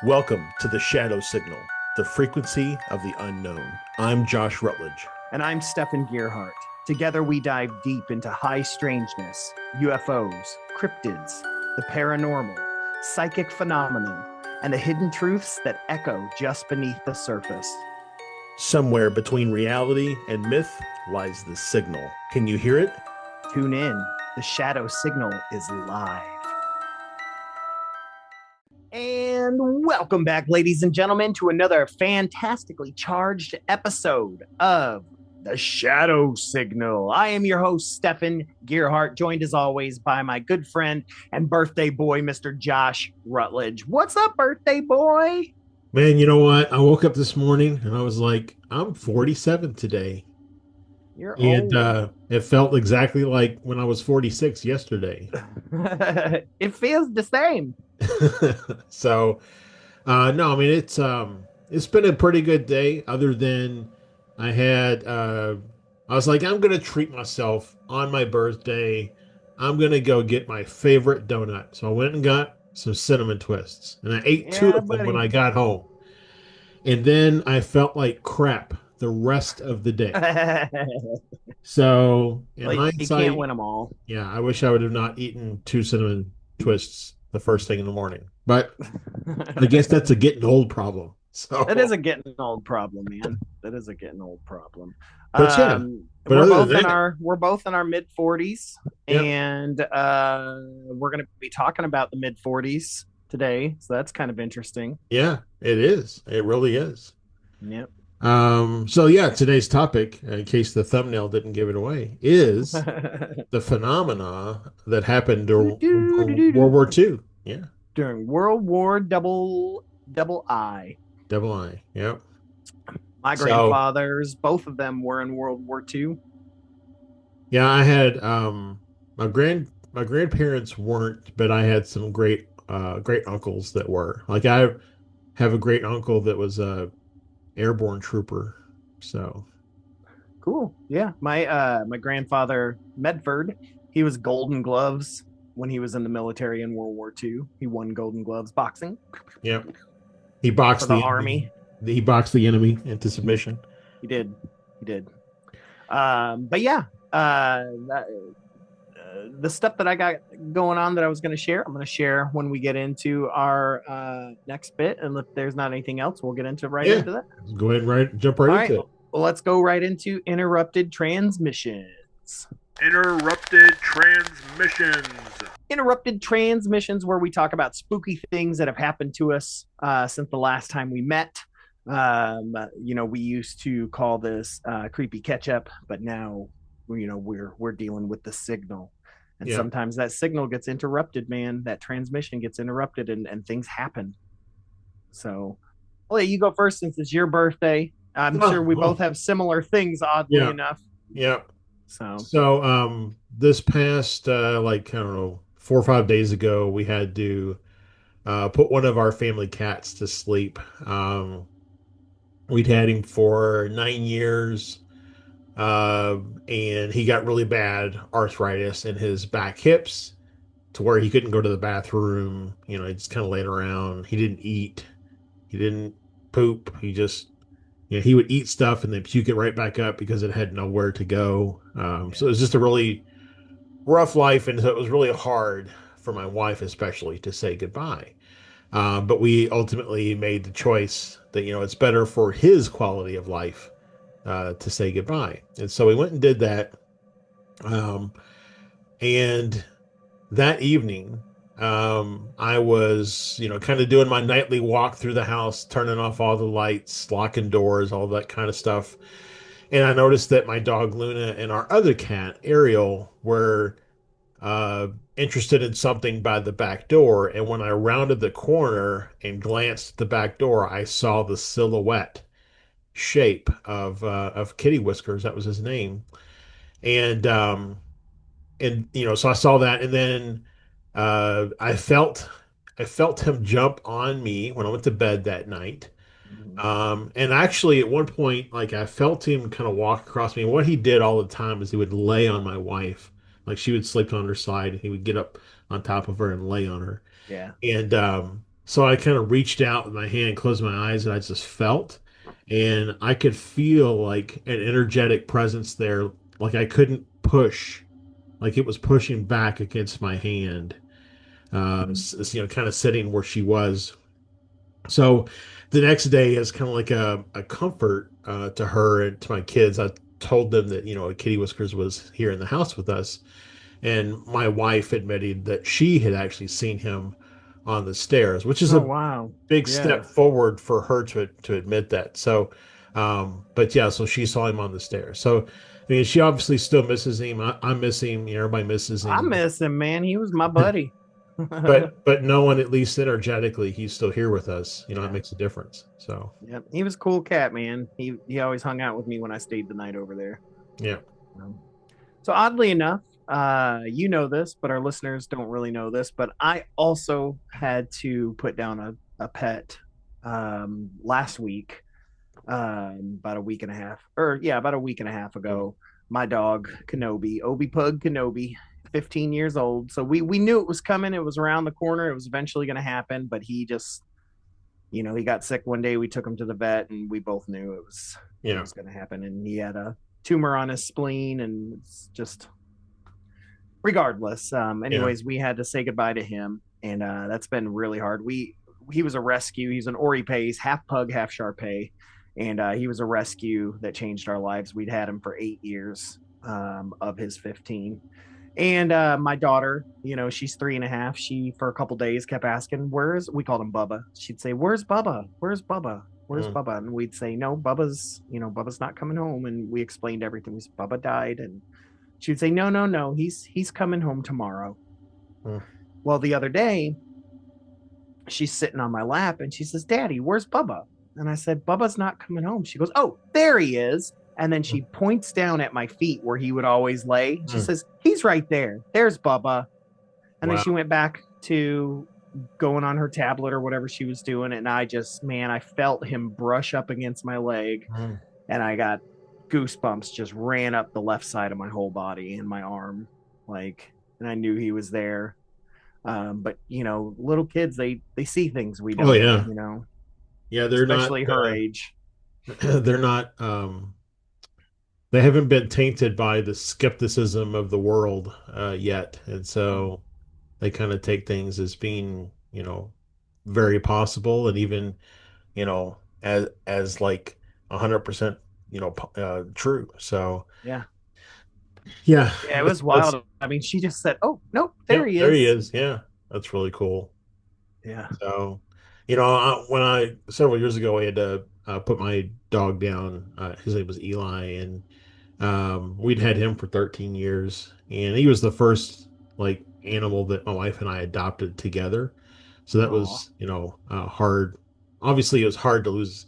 Welcome to the Shadow Signal, the frequency of the unknown. I'm Josh Rutledge. And I'm Stefan Gearhart. Together we dive deep into high strangeness, UFOs, cryptids, the paranormal, psychic phenomenon, and the hidden truths that echo just beneath the surface. Somewhere between reality and myth lies the signal. Can you hear it? Tune in. The Shadow Signal is live. And welcome back, ladies and gentlemen, to another fantastically charged episode of The Shadow Signal. I am your host, Stefan Gearhart, joined as always by my good friend and birthday boy, Mr. Josh Rutledge. What's up, birthday boy? Man, you know what? I woke up this morning and I was like, I'm 47 today. You're And old. it felt exactly like when I was 46 yesterday. It feels the same. So, no, I mean it's been a pretty good day other than I had I was like I'm going to treat myself on my birthday. I'm going to go get my favorite donut. So I went and got some cinnamon twists and I ate two Yeah, of them when buddy. I got home. And then I felt like crap the rest of the day. So, in Like, you can't hindsight, win them all. yeah, I wish I would have not eaten two cinnamon twists the first thing in the morning. But I guess that's a getting old problem. That is So, a getting old problem, man. That is a getting old problem. but yeah, but We're other both than in that, our mid 40s, yep, and we're going to be talking about the mid 40s today. So that's kind of interesting. yeah, it is. It really is. Yep. So yeah, today's topic, in case the thumbnail didn't give it away, is the phenomena that happened during World War II. Yeah, During World War double I. double I. Yep. My So grandfathers, both of them were in World War II. yeah, I had my grandparents weren't, but I had some great uncles that were. Like I have a great uncle that was a airborne trooper. So Cool. Yeah. My grandfather Medford, he was Golden Gloves when he was in the military in World War II. He won Golden Gloves boxing yeah, he for boxed the the enemy. army. He boxed the enemy into submission. He did. He did. But yeah, uh, the stuff that I got going on that I was going to share, I'm going to share when we get into our next bit. And if there's not anything else, we'll get into right Yeah, into that. go ahead and jump right All into right. it. Well, let's go right into interrupted transmissions. Interrupted transmissions. Interrupted transmissions, where we talk about spooky things that have happened to us since the last time we met. We used to call this creepy catch up, but now we're dealing with the signal, and Yeah. sometimes that signal gets interrupted. Man, that transmission gets interrupted, and things happen. So, well, you go first since it's your birthday. I'm sure we both Oh, have similar things, oddly yeah, enough. yeah. So, So this past like I don't know 4 or 5 days ago, we had to put one of our family cats to sleep. We'd had him for 9 years, uh, and he got really bad arthritis in his back hips to where he couldn't go to the bathroom. You know, he just kind of laid around. He didn't eat. He didn't poop. He just, he would eat stuff and then puke it right back up because it had nowhere to go. yeah. So it was just a really rough life, and so it was really hard for my wife, especially, to say goodbye. But we ultimately made the choice that it's better for his quality of life to say goodbye, and so we went and did that. Um, and that evening, I was kind of doing my nightly walk through the house, turning off all the lights, locking doors, all that kind of stuff. And I noticed that my dog Luna and our other cat Ariel were uh, interested in something by the back door. And when I rounded the corner and glanced at the back door, I saw the silhouette shape of Kitty Whiskers. That was his name. And so I saw that, and then I felt him jump on me when I went to bed that night. Mhm. And actually, at one point, like I felt him kind of walk across me. And what he did all the time is he would lay on my wife, like she would sleep on her side, and he would get up on top of her and lay on her. Yeah. And So I kind of reached out with my hand, closed my eyes, and I just felt, and I could feel like an energetic presence there. Like I couldn't push, like it was pushing back against my hand. Kind of sitting where she was. So the next day is kind of like a comfort to her and to my kids. I told them that, Kitty Whiskers was here in the house with us. And my wife admitted that she had actually seen him on the stairs, which is Oh, a wow. big Yeah. step forward for her to admit that. So, but yeah, so she saw him on the stairs. So, I mean, she obviously still misses him. I miss him. Everybody misses I him. miss him, man. He was my buddy. But knowing at least energetically he's still here with us, it Yeah. makes a difference. So, Yep. He was a cool cat, man. He always hung out with me when I stayed the night over there. yeah, Um, so oddly enough, you know this, but our listeners don't really know this. But I also had to put down a pet last week, about a week and a half, or yeah, about a week and a half mm, ago. My dog Kenobi, Obi Pug Kenobi, 15 years old. So we knew it was coming. It was around the corner. It was eventually going to happen. But he just, he got sick one day. We took him to the vet, and we both knew it yeah, was going to happen. And he had a tumor on his spleen, and it's just regardless. yeah, Anyways, we had to say goodbye to him, and that's been really hard. He was a rescue. He's an Ori Pays, half pug, half Shar Pei, and he was a rescue that changed our lives. We'd had him for 8 years of his 15. And my daughter, she's 3.5. She for a couple days kept asking, "Where's?" We called him Bubba. She'd say, "Where's Bubba? Where's Bubba? Where's mm, Bubba?" And we'd say, "No, Bubba's not coming home." And we explained everything. We said, "Bubba died," and she would say, "No, no, no. He's coming home tomorrow." mm, Well, the other day, she's sitting on my lap and she says, "Daddy, where's Bubba?" And I said, "Bubba's not coming home." She goes, "Oh, there he is." And then mm, she points down at my feet where he would always lay. She mm. says, "He's right there. There's Bubba." And then Wow. she went back to going on her tablet or whatever she was doing. And I just, man, I felt him brush up against my leg, Mm. and I got goosebumps just ran up the left side of my whole body and my arm. Like, and I knew he was there. But little kids, they see things we Oh don't, yeah, yeah. They're not. especially her age. They're not. They haven't been tainted by the skepticism of the world yet, and Oh, so they kind of take things as being, very possible, and even, as like 100%, true. So yeah. yeah, Yeah, it was that's wild. I mean, she just said, "Oh, nope, there yep, he there he is." is. Yeah, that's really cool. Yeah. So, when I several years ago, I had to put my dog down. His name was Eli, and we'd had him for 13 years, and he was the first like animal that my wife and I adopted together. So that Oh, was, hard. Obviously, it was hard to lose,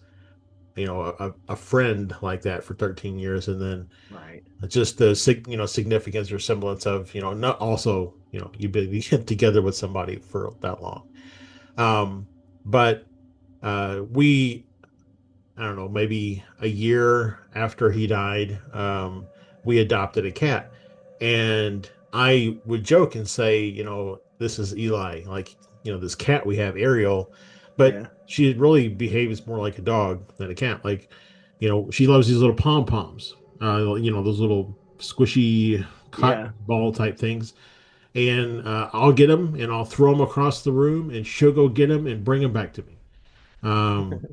a friend like that for 13 years, and then right. just the significance or semblance of, not also, you've been together with somebody for that long. Um, but we, I don't know, maybe a year after he died, we adopted a cat. And I would joke and say, this is Eli, like, this cat we have, Ariel, but Yeah. she really behaves more like a dog than a cat. Like, she loves these little pom poms, those little squishy cotton Yeah. ball type things. And I'll get them and I'll throw them across the room, and she'll go get them and bring them back to me. Um,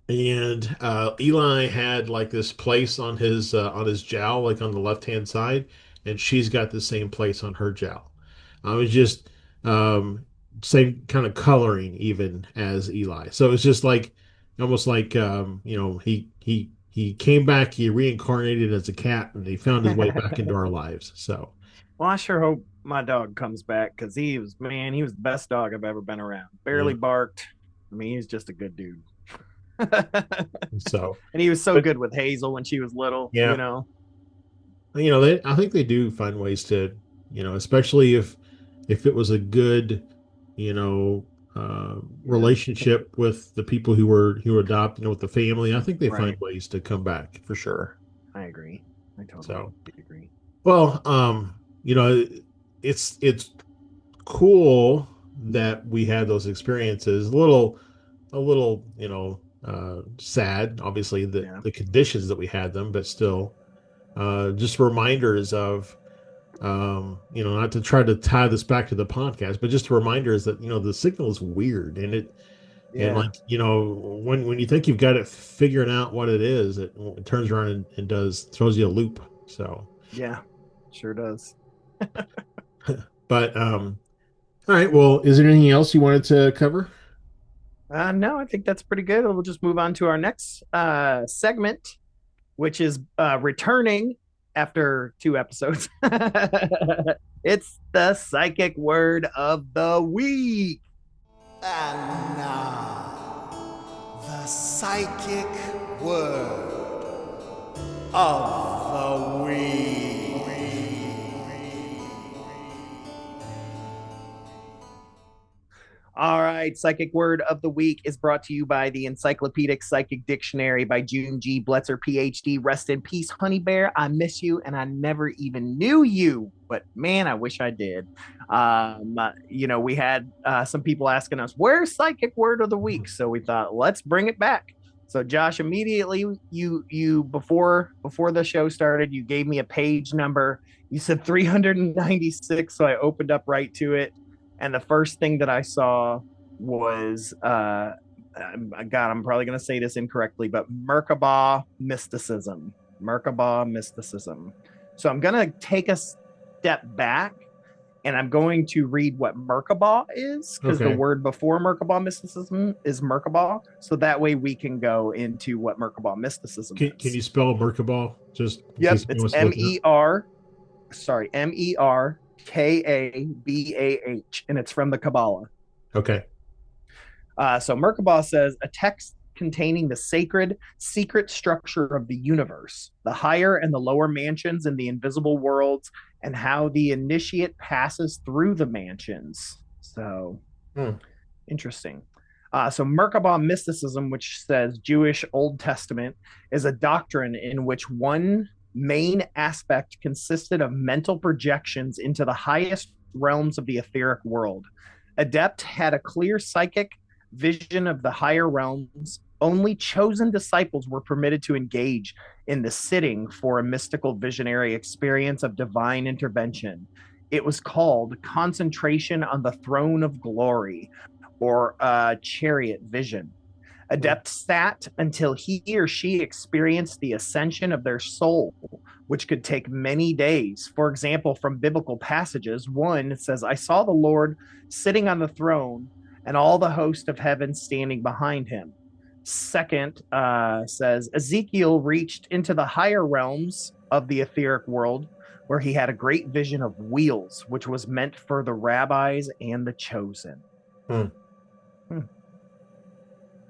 and Eli had like this place on his jowl, like on the left hand side, and she's got the same place on her jowl. I was just um, same kind of coloring even as Eli. So it's just like almost like he came back, he reincarnated as a cat, and he found his way back into our lives. So Well, I sure hope my dog comes back because he was the best dog I've ever been around. yeah, Barely barked. I mean, he's just a good dude. And so he was so but good with Hazel when she was little, yeah, I think they do find ways to, especially if it was a good, you know, Yeah, relationship with the people who adopt, with the family. I think they find right. ways to come back for sure. I agree. I totally So, agree. well, it's cool that we had those experiences. A little, sad, obviously, Yeah. the conditions that we had them, but still, just reminders of, not to try to tie this back to the podcast, but just reminders that, the signal is weird and Yeah. like, when you think you've got it figuring out what it is, it turns around and throws you a loop. So, Yeah. Sure does. but, all right. Well, is there anything else you wanted to cover? No, I think that's pretty good. We'll just move on to our next segment, which is returning after 2 episodes. It's the psychic word of the week. And now, the psychic word of the week. All right, psychic word of the week is brought to you by the Encyclopedic Psychic Dictionary by June G. Bletzer, PhD. Rest in peace, Honey Bear. I miss you, and I never even knew you, but man, I wish I did. We had some people asking us, "Where's psychic word of the week?" So we thought, let's bring it back. So Josh, immediately you before the show started, you gave me a page number. You said 396, so I opened up right to it. And the first thing that I saw was God, I'm probably going to say this incorrectly, but Merkabah mysticism. Merkabah mysticism. So I'm going to take a step back and I'm going to read what Merkabah is, because the Okay. word before Merkabah mysticism is Merkabah. So that way we can go into what Merkabah mysticism Can is. you spell Merkabah just in case Yep, anyone it's wants to M look it up? E R sorry, Merkabah, and it's from the Kabbalah. Okay. So Merkabah says a text containing the sacred, secret structure of the universe, the higher and the lower mansions in the invisible worlds, and how the initiate passes through the mansions. So Hmm. interesting. So Merkabah mysticism, which says Jewish Old Testament, is a doctrine in which one main aspect consisted of mental projections into the highest realms of the etheric world. Adept had a clear psychic vision of the higher realms. Only chosen disciples were permitted to engage in the sitting for a mystical visionary experience of divine intervention. It was called concentration on the throne of glory, or chariot vision. Hmm. Adept sat until he or she experienced the ascension of their soul, which could take many days. For example, from biblical passages, one says, I saw the Lord sitting on the throne and all the host of heaven standing behind him. Second says, Ezekiel reached into the higher realms of the etheric world where he had a great vision of wheels, which was meant for the rabbis and the chosen. Hmm. Hmm.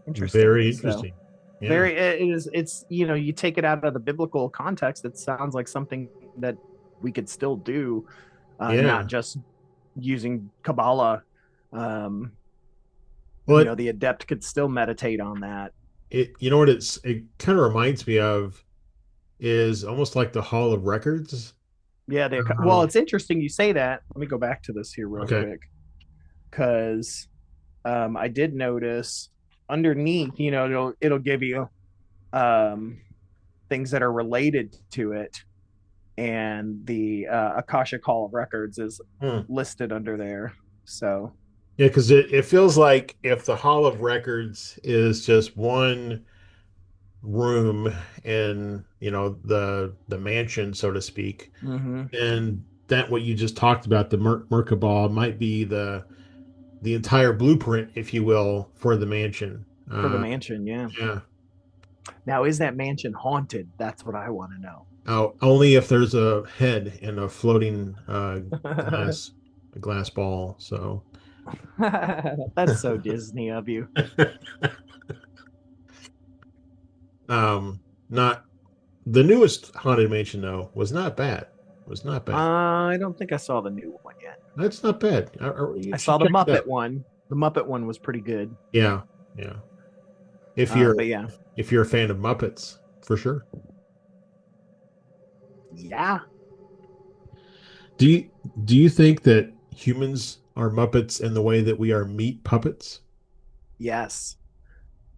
Interesting. Very So interesting. Yeah. very it is it's you take it out of the biblical context, it sounds like something that we could still do, not Yeah. just using Kabbalah. um Well, the adept could still meditate on that. you know what it kind of reminds me of is almost like the Hall of Records. Yeah, well, Um, it's interesting you say that. Let me go back to this here real okay. quick, because I did notice underneath, it'll give you um things that are related to it, and the Akashic Hall of Records is Hmm. listed under there. So, Yeah, because it feels like if the Hall of Records is just one room in, the mansion, so to speak, mm-hmm. and that what you just talked about, the Merkabah might be the entire blueprint, if you will, for the mansion. For the mansion, yeah. Yeah. Now, is that mansion haunted? That's what I want to know. Oh, only if there's a head in a floating glass a glass ball. So That's so Disney of you. not the newest haunted mansion though was not bad. Was not bad. I don't think I saw the new one yet. That's not bad. I You saw should the check it Muppet out. one. The Muppet one was pretty good. Yeah, yeah. If you're But yeah, if you're a fan of Muppets, for sure. yeah. Do you do you think that humans are Muppets in the way that we are meat puppets? Yes.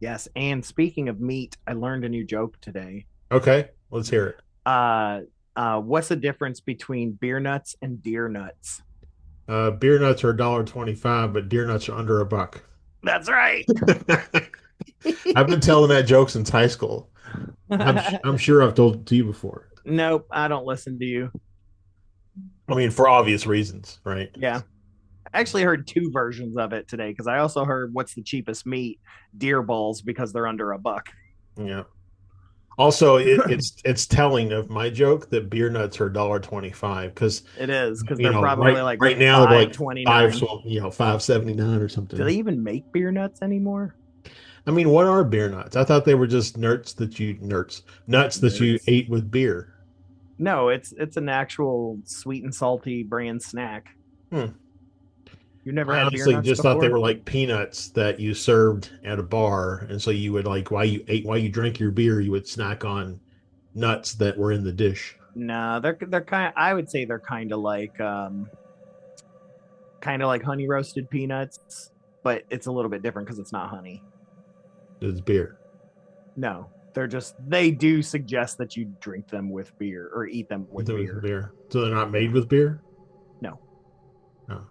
Yes. And speaking of meat, I learned a new joke today. Okay, let's hear it. Uh what's the difference between beer nuts and deer nuts? Beer nuts are $1.25, but deer nuts are under $1. That's right. I've been telling that joke since high school. I'm sure I've told it to you before. Nope, I don't listen to you. I mean, for obvious reasons, right? Yeah. I actually heard two versions of it today because I also heard what's the cheapest meat? Deer balls because they're under $1. Yeah. Also, it's telling of my joke that beer nuts are $1.25 because It is because you they're know probably right like right now they're like 5.29. $5.79 or Do they something. even make beer nuts anymore? I mean, what are beer nuts? I thought they were just nuts that you Nerds. ate with beer. No, it's an actual sweet and salty brand snack. Hmm. You've never I had beer honestly nuts just thought they before? were like peanuts that you served at a bar, and so you would like while you drank your beer, you would snack on nuts that were in the dish. No, they're kind. I would say they're kind of like honey roasted peanuts, but it's a little bit different because it's not honey. It's beer. No, they do suggest that you drink them with beer or eat them with It was beer. beer. So they're not Yeah, made with beer? no. No.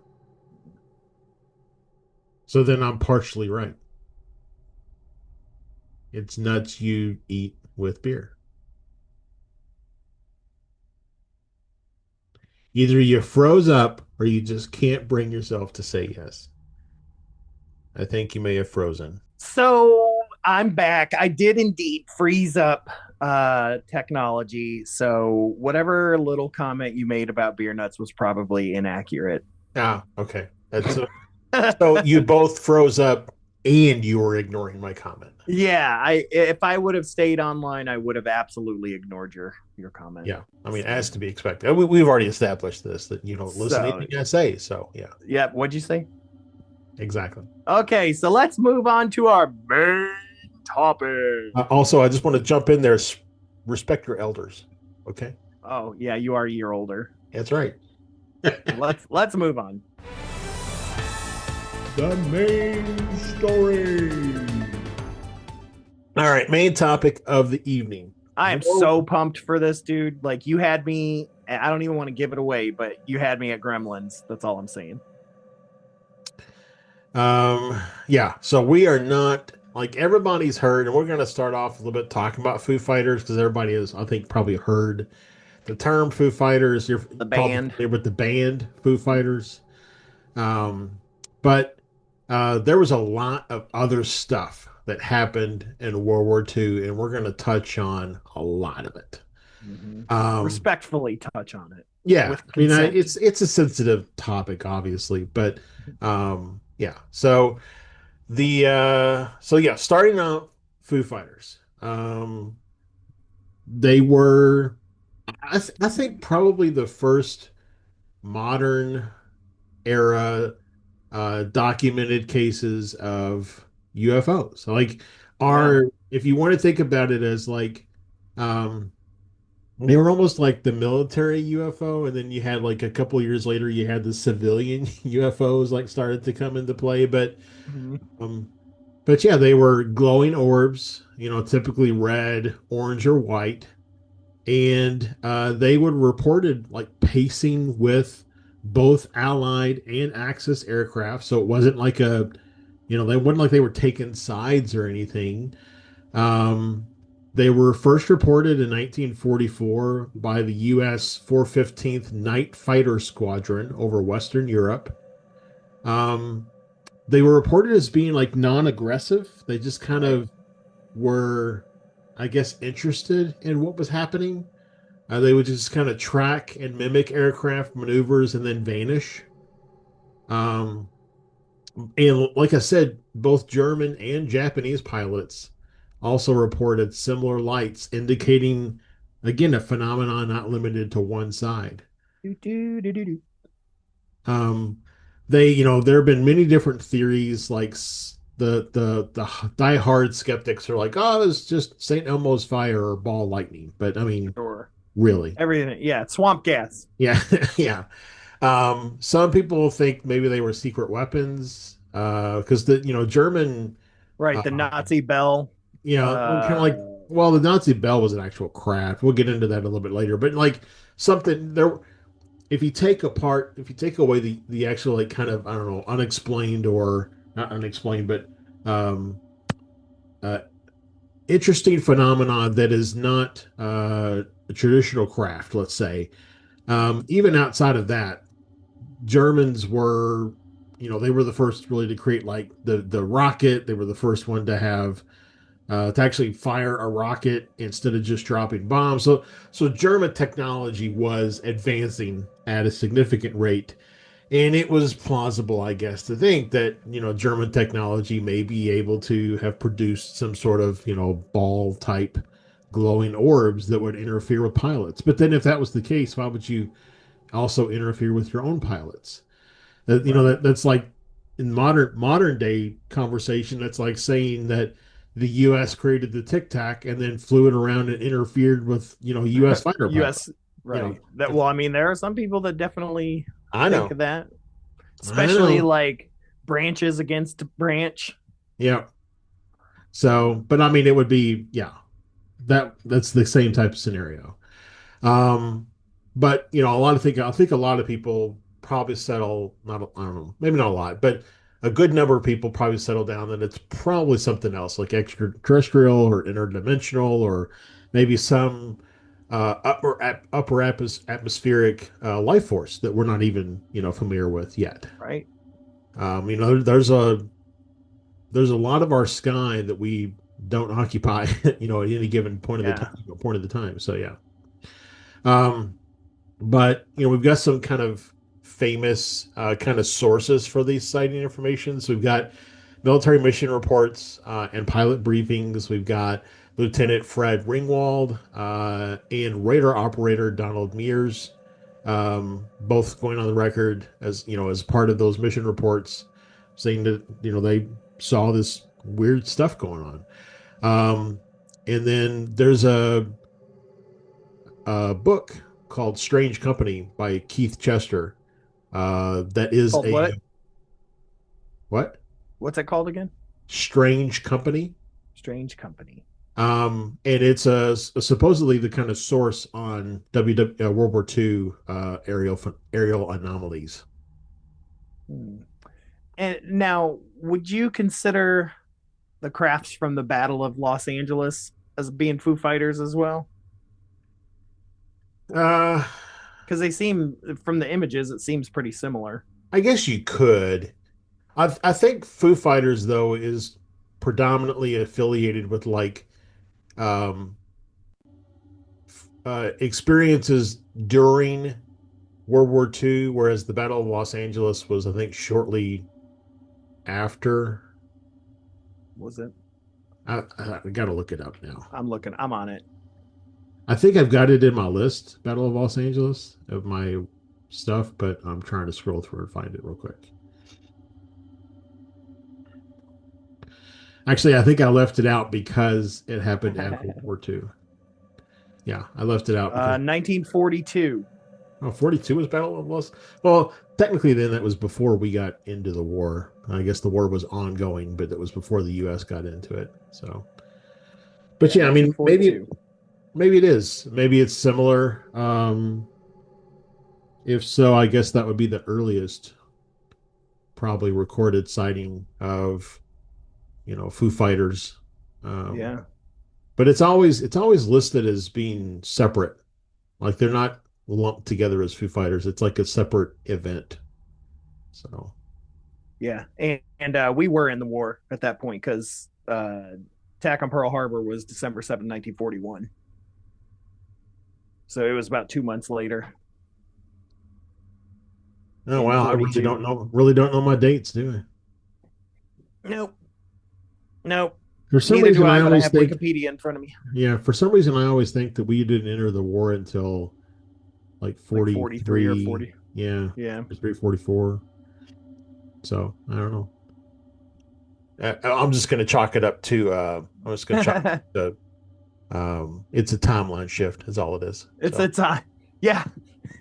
So then I'm partially right. It's nuts you eat with beer. Either you froze up or you just can't bring yourself to say yes. I think you may have frozen. So I'm back. I did indeed freeze up technology. So whatever little comment you made about beer nuts was probably inaccurate. Ah, okay. That's so you both froze up and you were ignoring my comment. Yeah, I if I would have stayed online, I would have absolutely ignored your comment. Yeah. I mean, So, as to be expected. We've already established this that you don't listen to so anything I say. So, yeah, yeah, what'd you say? exactly. Okay, so let's move on to our main topic. Also, I just want to jump in there. Respect your elders. Okay. Oh, yeah, you are a year older. That's right. Let's move on. The main story. All right, main topic of the evening. I am so pumped for this, dude. Like you had me, I don't even want to give it away, but you had me at Gremlins. That's all I'm saying. Yeah, so we are not like everybody's heard, and we're going to start off a little bit talking about Foo Fighters because everybody has, I think, probably heard the term Foo Fighters. You're The probably band. familiar with the band Foo Fighters. Um, but there was a lot of other stuff that happened in World War II, and we're going to touch on a lot of it. Mm-hmm. Um, Respectfully touch on it. yeah, With I mean, consent. it's a sensitive topic, obviously, but yeah. So so yeah, starting out Foo Fighters. They were, I think, probably the first modern era documented cases of UFOs. Like, Yeah. if you want to think about it as like, um, they were almost like the military UFO, and then you had like a couple years later, you had the civilian UFOs like started to come into play. Mm-hmm. Um, but yeah, they were glowing orbs, typically red, orange, or white, and they would reported like pacing with both Allied and Axis aircraft. So it wasn't like they wasn't like they were taking sides or anything. Um, they were first reported in 1944 by the U.S. 415th Night Fighter Squadron over Western Europe. Um, they were reported as being like non-aggressive. They just kind Right. of were, I guess, interested in what was happening. They would just kind of track and mimic aircraft maneuvers and then vanish. Um, and like I said, both German and Japanese pilots also reported similar lights, indicating, again, a phenomenon not limited to one side. Do, do, do, do, do. Um, there have been many different theories. Like the diehard skeptics are like, oh, it's just St. Elmo's fire or ball lightning. But I mean, Sure. really, Everything. Yeah. Swamp gas. yeah, yeah. Some people think maybe they were secret weapons, because the German, Right, uh, the Nazi bell. kind of Uh, like, well, the Nazi bell was an actual craft. We'll get into that a little bit later, but like something there. If you take away the actual, like, kind of, I don't know, unexplained, or not unexplained, but um, uh, interesting phenomenon that is not a traditional craft, let's say. Even outside of that, Germans were, they were the first really to create, like, the rocket. They were the first one to have to actually fire a rocket instead of just dropping bombs. So German technology was advancing at a significant rate, and it was plausible, I guess, to think that German technology may be able to have produced some sort of ball type glowing orbs that would interfere with pilots. But then, if that was the case, why would you also interfere with your own pilots? right. That's like, in modern day conversation, that's like saying that the U.S. created the Tic Tac and then flew it around and interfered with U.S. fighter pilots. U.S. You know, Right. That well, I mean, there are some people that definitely I think know, of that, I especially know, like branches against branch. yeah. So, but I mean, it would be, yeah, that's the same type of scenario. Um, but I think a lot of people probably settle, not, I don't know, maybe not a lot, but a good number of people probably settle down that it's probably something else, like extraterrestrial or interdimensional, or maybe some atmospheric life force that we're not even familiar with yet. Right. There's a lot of our sky that we don't occupy, at any given Yeah. point of the time. So yeah. Um, but we've got some kind of famous kind of sources for these sighting information. So we've got military mission reports and pilot briefings. We've got Lieutenant Fred Ringwald and radar operator Donald Mears, both going on the record as as part of those mission reports, saying that they saw this weird stuff going on. And then there's a book called Strange Company by Keith Chester. That is Called a what? what? What's it called again? Strange Company. Strange Company. And it's supposedly the kind of source on World War II aerial anomalies. Hmm. And now, would you consider the crafts from the Battle of Los Angeles as being Foo Fighters as well? Uh, Because they seem, from the images, it seems pretty similar. I guess you could. I think Foo Fighters, though, is predominantly affiliated with, like, um, experiences during World War II, whereas the Battle of Los Angeles was, I think, shortly after. Was it? I got to look it up now. I'm looking. I'm on it. I think I've got it in my list, Battle of Los Angeles, of my stuff, but I'm trying to scroll through and find it real quick. Actually, I think I left it out because it happened after World War II. Yeah, I left it out because 1942. 42 was Battle of Los. Well, technically, then that was before we got into the war. I guess the war was ongoing, but it was before the U.S. got into it. So, but Yeah, yeah, I mean, 1942. maybe it is. Maybe it's similar. If so, I guess that would be the earliest probably recorded sighting of Foo Fighters. Um, Yeah. but it's always listed as being separate. Like, they're not lumped together as Foo Fighters. It's like a separate event. So Yeah. And we were in the war at that point because attack on Pearl Harbor was December 7th, 1941. So it was about 2 months later oh in wow, I 42. really don't know my dates, do I? Nope. Nope. For some Neither do reason, I I, but I always have think, Wikipedia in front of me. yeah, for some reason, I always think that we didn't enter the war until like Like 43 or 43. 40. Yeah, Yeah. 43, 44. So I don't know. I'm just going to chalk it up to, I'm just going to chalk it up to, it's a timeline shift, is all it is. It's So, a time. Yeah,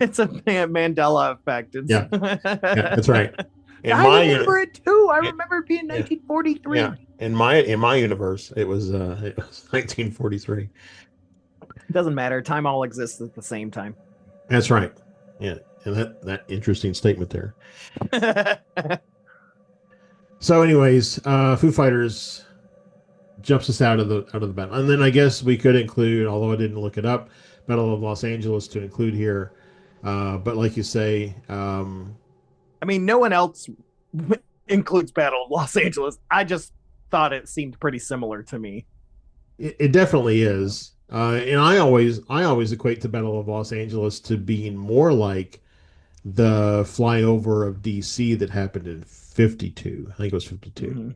it's a Mandela effect. It's Yeah, yeah, that's right. In I my remember uni- it too. I yeah, remember it being yeah, 1943. yeah. In my universe, it was 1943. It doesn't matter. Time all exists at the same time. That's right. Yeah, and that interesting statement there. So, anyways, Foo Fighters jumps us out of the battle, and then I guess we could include, although I didn't look it up, Battle of Los Angeles to include here. But like you say, I mean, no one else includes Battle of Los Angeles. I just thought it seemed pretty similar to me. it definitely is. And I always equate the Battle of Los Angeles to being more like the flyover of DC that happened in 52. I think it was 52.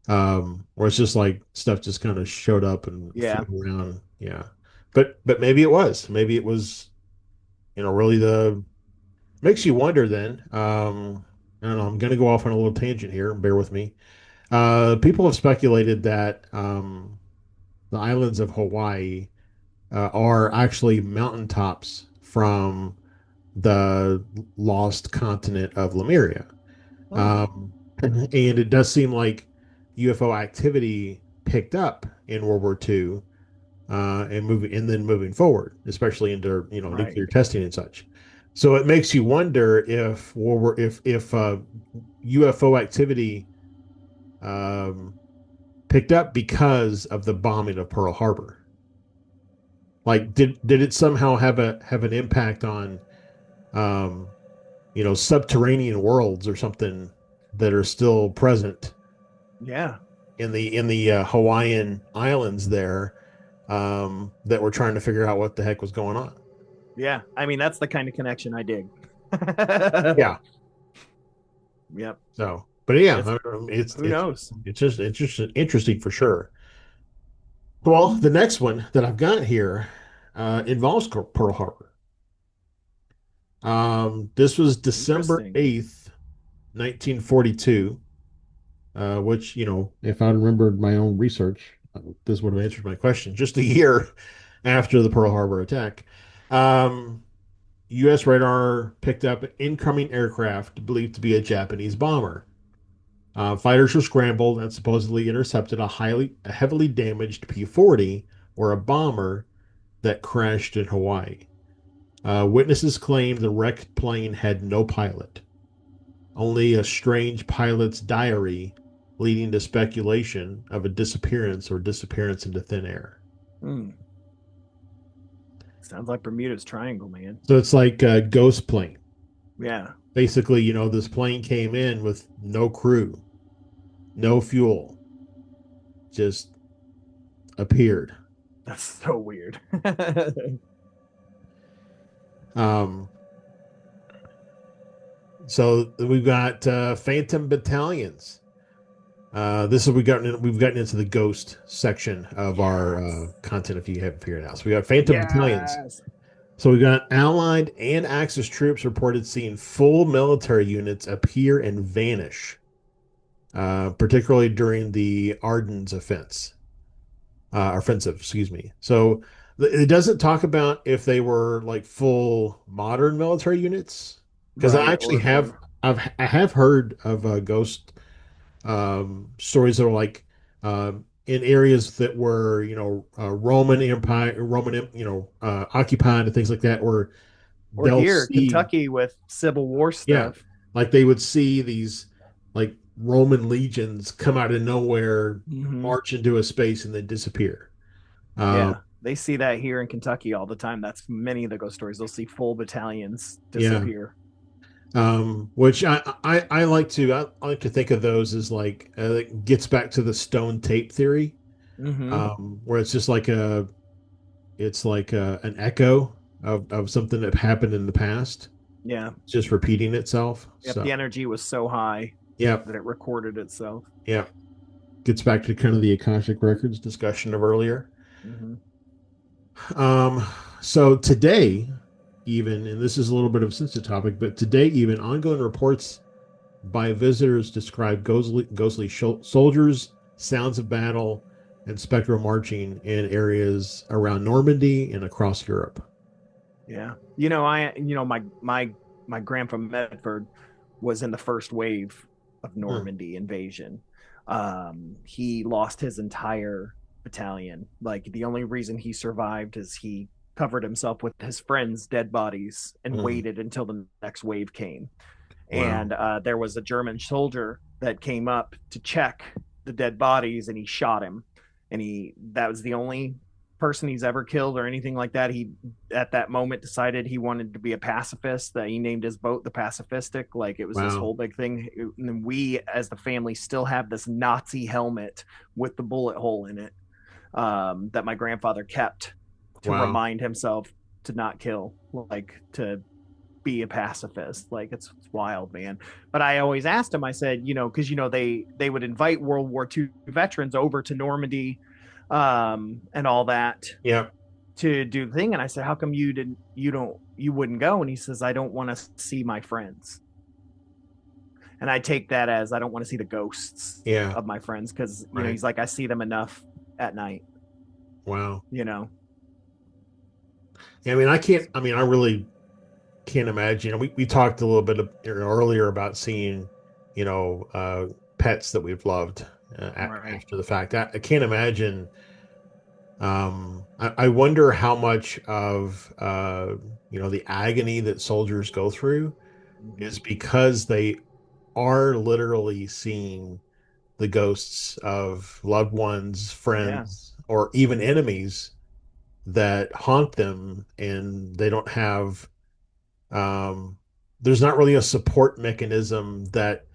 Mm-hmm. Where it's just like stuff just kind of showed up and Yeah. flew around. Yeah. But maybe it was, really the makes you wonder then. I don't know, I'm gonna go off on a little tangent here, bear with me. People have speculated that the islands of Hawaii are actually mountaintops from the lost continent of Lemuria. Oh, And it does seem like UFO activity picked up in World War II, and then moving forward, especially into right. nuclear testing and such. So it makes you wonder if World War if UFO activity um, picked up because of the bombing of Pearl Harbor. Like, did it somehow have an impact on um, subterranean worlds or something that are still present Yeah. in the Hawaiian Islands there, that we're trying to figure out what the heck was going on. Yeah. I mean, that's the kind of connection I dig. Yeah. Yep. So, but yeah, It's it's who it's knows? it's just interesting for sure. Well, the next one that I've got here involves Pearl Harbor. This was Interesting. December 8th, 1942. Which, if I remembered my own research, this would have answered my question. Just a year after the Pearl Harbor attack, U.S. radar picked up an incoming aircraft believed to be a Japanese bomber. Fighters were scrambled and supposedly intercepted a heavily damaged P-40, or a bomber, that crashed in Hawaii. Witnesses claimed the wrecked plane had no pilot, only a strange pilot's diary, leading to speculation of a disappearance or disappearance into thin air. Hmm. Sounds like Bermuda's Triangle, man. So it's like a ghost plane. Yeah. Basically, this plane came in with no crew, no fuel, just appeared. That's so weird. Um, so we've got phantom battalions. This is we've gotten into the ghost section of our Yes. content, if you haven't figured it out. So we got phantom battalions. Yes. So we got Allied and Axis troops reported seeing full military units appear and vanish, particularly during the Ardennes offensive, excuse me. So it doesn't talk about if they were like full modern military units, because I Right. actually Or if they I have heard of ghost stories that are like in areas that were Roman Empire, occupied and things like that, where or they'll here, see, Kentucky with Civil War yeah, stuff. like they would see these like Roman legions come out of nowhere, Mm-hmm. march into a space, and then disappear. Um, Yeah. They see that here in Kentucky all the time. That's many of the ghost stories. They'll see full battalions yeah, disappear. which I like to think of those as like it gets back to the stone tape theory, Mm-hmm. where it's like an echo of something that happened in the past, Yeah. just repeating itself. Yep. So The energy was so high yeah, that it recorded itself. yeah, gets back to kind of the Akashic Records discussion of earlier. Mm-hmm. Um, so today, even, and this is a little bit of a sensitive topic, but today, even ongoing reports by visitors describe ghostly soldiers, sounds of battle, and spectral marching in areas around Normandy and across Europe. Yeah. My grandpa Medford was in the first wave of Hmm. Normandy invasion. He lost his entire battalion. Like the only reason he survived is he covered himself with his friends' dead bodies and Hmm. waited until the next wave came. Wow. And there was a German soldier that came up to check the dead bodies, and he shot him. And that was the only person he's ever killed or anything like that. He at that moment decided he wanted to be a pacifist. That he named his boat the Pacifistic. Like it was this Wow. whole big thing. And we, as the family, still have this Nazi helmet with the bullet hole in it, that my grandfather kept to Wow. remind himself to not kill, like to be a pacifist. Like it's wild, man. But I always asked him, I said, because they would invite World War II veterans over to Normandy, and all that Yep. to do the thing. And I said, how come you wouldn't go? And he says, I don't want to see my friends. And I take that as I don't want to see the ghosts Yeah. of my friends, because Right. he's like, I see them enough at night, Wow. you know. Yeah, I mean, I can't. I mean, I really can't imagine. We talked a little bit earlier about seeing, you know, pets that we've loved Right. after the fact. I can't imagine. I wonder how much of the agony that soldiers go through Mm-hmm. is because they are literally seeing the ghosts of loved ones, Yeah. friends, or even enemies that haunt them, and they don't have um, there's not really a support mechanism that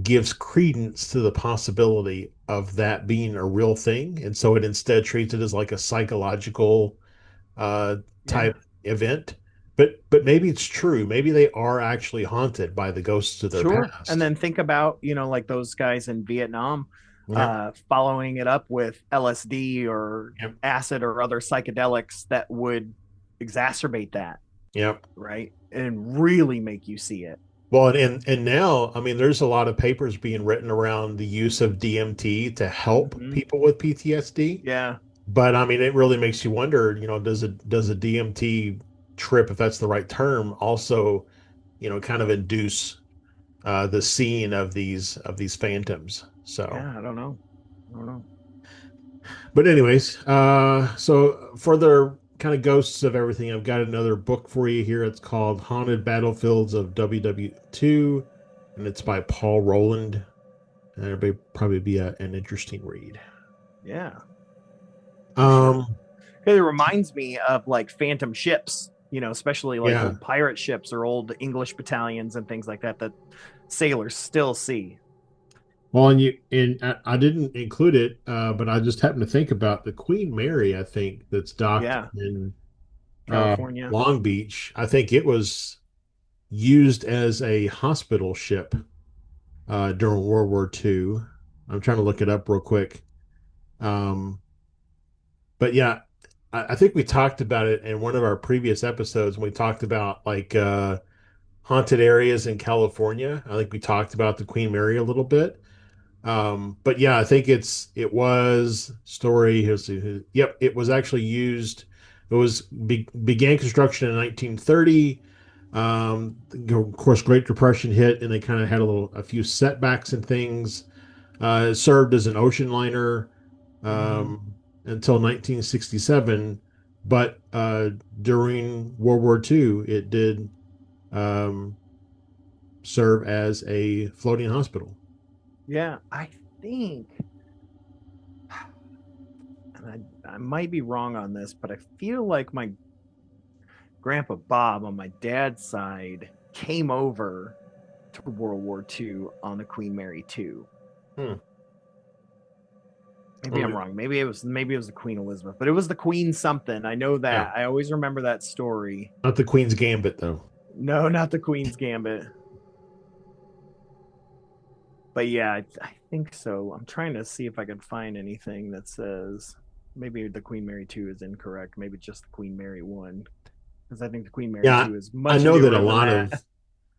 gives credence to the possibility of that being a real thing. And so it instead treats it as like a psychological uh, Yeah. type event. But maybe it's true. Maybe they are actually haunted by the ghosts of their Sure. And past. then think about, like those guys in Vietnam, Yep. following it up with LSD or Yep. acid or other psychedelics that would exacerbate that, Yep. right? And really make you see it. Well, and now, I mean, there's a lot of papers being written around the use of DMT to help Hmm. people with PTSD. Yeah. But I mean, it really makes you wonder, does a DMT trip, if that's the right term, also, kind of induce the seeing of these phantoms. So, Yeah. I don't know. I don't know. but anyways, so for the kind of ghosts of everything, I've got another book for you here. It's called Haunted Battlefields of WW2, and it's by Paul Rowland. And it'll probably be an interesting read. Yeah, for sure. Um, It reminds me of like phantom ships, especially like yeah. old pirate ships or old English battalions and things like that sailors still see. Well, and I didn't include it, but I just happened to think about the Queen Mary. I think that's docked Yeah. in California. Long Beach. I think it was used as a hospital ship during World War II. I'm trying to look it up real quick. Um, but yeah, I think we talked about it in one of our previous episodes when we talked about like haunted areas in California. I think we talked about the Queen Mary a little bit. But yeah, I think it was story. Yep, it was actually used. It was began construction in 1930. Of course, Great Depression hit, and they kind of had a few setbacks and things. It served as an ocean liner Mm-hmm. until 1967, but during World War II, it did um, serve as a floating hospital. Yeah, I think, and I might be wrong on this, but I feel like my grandpa Bob on my dad's side came over to World War II on the Queen Mary 2. Hmm. Maybe Well, I'm wrong. Maybe it was the Queen Elizabeth, but it was the Queen something. I know yeah. that. I always remember that story. Not the Queen's Gambit, though. No, not the Queen's Gambit. But yeah, I think so. I'm trying to see if I can find anything that says maybe the Queen Mary 2 is incorrect. Maybe just the Queen Mary 1. Because I think the Queen Mary Yeah, 2 is I much know that a newer than lot that.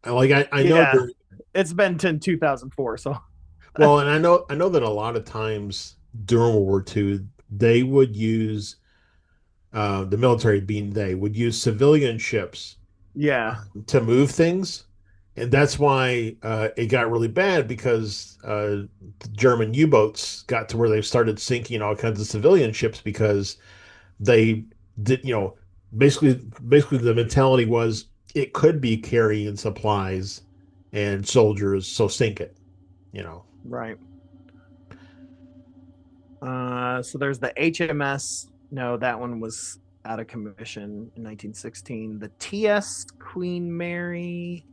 of like I know Yeah. that It's been in 2004. So, well, and I know that a lot of times during World War II they would use the military being they, would use civilian ships Yeah. to move things. And that's why it got really bad because the German U-boats got to where they started sinking all kinds of civilian ships because they did, basically the mentality was it could be carrying supplies and soldiers, so sink it, you know. Right. So there's the HMS. No, that one was out of commission in 1916. The TS Queen Mary,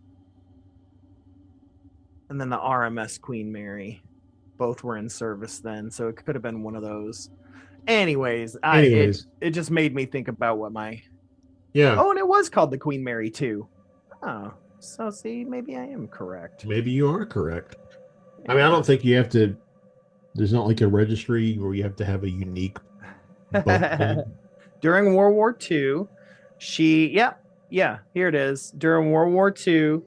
and then the RMS Queen Mary. Both were in service then, so it could have been one of those. Anyways, Anyways, it just made me think about what my yeah, oh, and it was called the Queen Mary too. Oh, so see, maybe I am correct. maybe you are correct. I mean, I Yeah. don't think you have to, there's not like a registry where you have to have a unique boat name. During World War II, yeah, here it is. During World War II,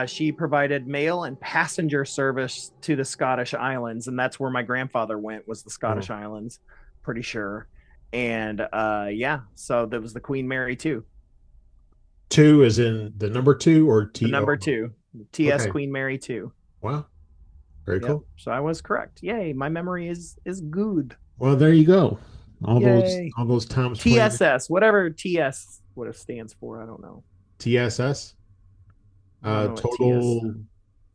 she provided mail and passenger service to the Scottish Islands, and that's where my grandfather went, was the Scottish Oh. Islands, pretty sure. And yeah, so that was the Queen Mary too, Two is in the number two or the T number O? two, TS Okay. Queen Mary two. Wow. Very Yep. cool. So I was correct. Yay, my memory is good. Well, there you go. Yay. All those times playing TSS, whatever TS what it stands for, I don't know. TSS, I don't know what TS.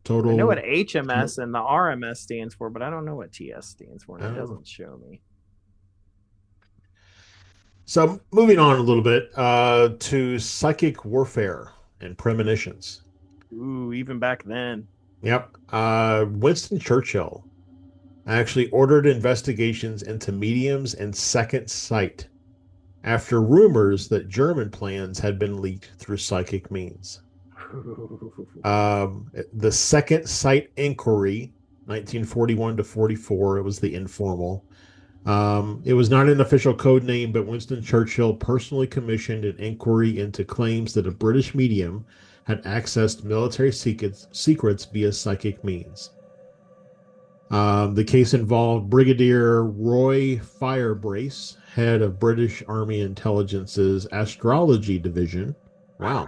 total, I know what total. HMS and the RMS stands for, but I don't know what TS stands for, and it Oh. doesn't show me. So moving on a little bit to psychic warfare and premonitions. Ooh, even back then. Yep. Winston Churchill actually ordered investigations into mediums and second sight after rumors that German plans had been leaked through psychic means. The Second Sight Inquiry, 1941 to 44, it was the informal. It was not an official code name, but Winston Churchill personally commissioned an inquiry into claims that a British medium had accessed military secrets via psychic means. The case involved Brigadier Roy Firebrace, head of British Army Intelligence's Astrology Division. Wow.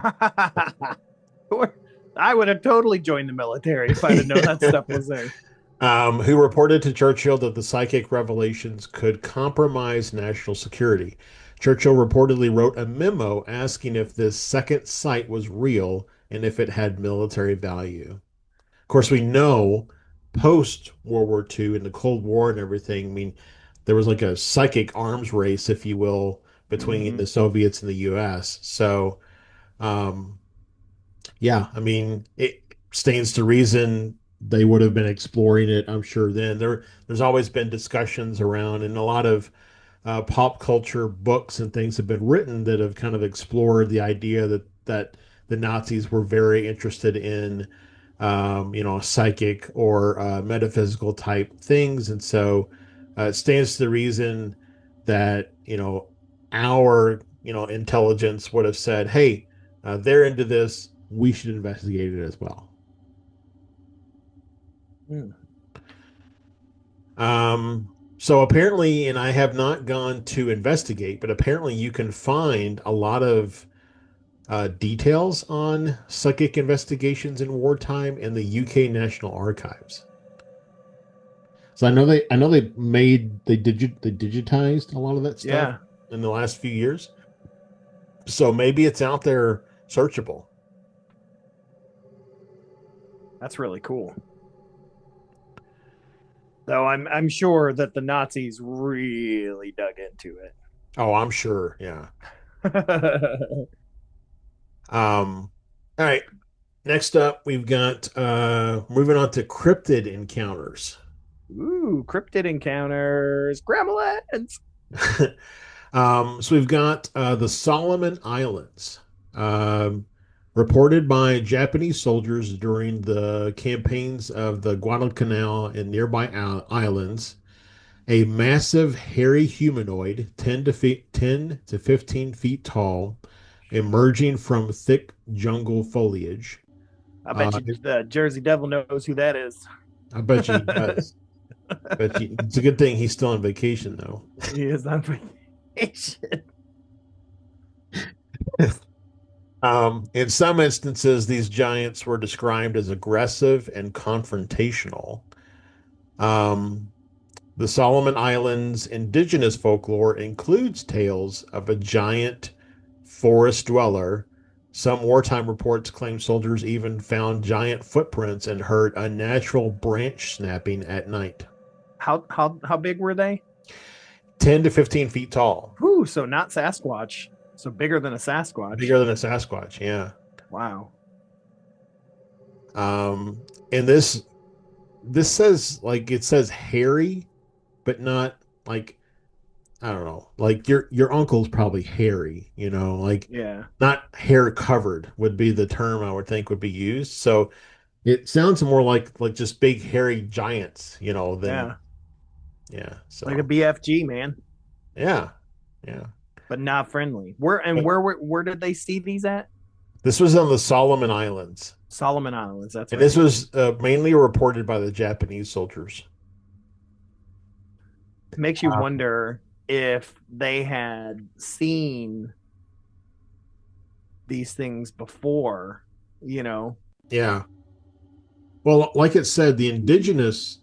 I would have totally joined the military if I'd have known that stuff was there. Who reported to Churchill that the psychic revelations could compromise national security. Churchill reportedly wrote a memo asking if this second sight was real and if it had military value. Of course, we know post World War II and the Cold War and everything, I mean, there was like a psychic arms race, if you will, between Mm-hmm. the Soviets and the US. So, um, yeah, I mean, it stands to reason they would have been exploring it, I'm sure then. There's always been discussions around, and a lot of pop culture books and things have been written that have kind of explored the idea that the Nazis were very interested in, psychic or metaphysical type things, and so it stands to the reason that our intelligence would have said, "Hey, they're into this. We should investigate it as well." Mm. So apparently, and I have not gone to investigate, but apparently you can find a lot of details on psychic investigations in wartime in the UK National Archives. So I know they digitized a lot of that stuff Yeah, in the last few years. So maybe it's out there searchable. that's really cool. Though I'm sure that the Nazis really dug into Oh, I'm sure. Yeah. it. All right. Next up, we've got moving on to cryptid encounters. Ooh, cryptid encounters, gremlins. So we've got the Solomon Islands, um, reported by Japanese soldiers during the campaigns of the Guadalcanal and nearby islands. A massive hairy humanoid, 10 to 15 feet tall, emerging from thick jungle foliage. I bet Uh, you the Jersey Devil knows who that is. I bet you he does. It's a good thing he's still on vacation, though. He is on vacation. In some instances, these giants were described as aggressive and confrontational. Um, the Solomon Islands indigenous folklore includes tales of a giant forest dweller. Some wartime reports claim soldiers even found giant footprints and heard unnatural branch snapping at night. How big were they? 10 to 15 feet tall. Whew, so not Sasquatch. So bigger than a Sasquatch. Bigger than a Sasquatch, yeah. Wow. And this says like it says hairy, but not like I don't know. Like your uncle's probably hairy, like Yeah. not hair covered would be the term I would think would be used. So it sounds more like just big hairy giants, than Yeah. yeah. Like a So BFG, man, yeah, yeah. but not friendly. Where did they see these at? This was on the Solomon Islands, Solomon Islands. That's and this right. was mainly reported by the Japanese soldiers. It makes you wonder if they had seen these things before, you know. Yeah. Well, like it said, the indigenous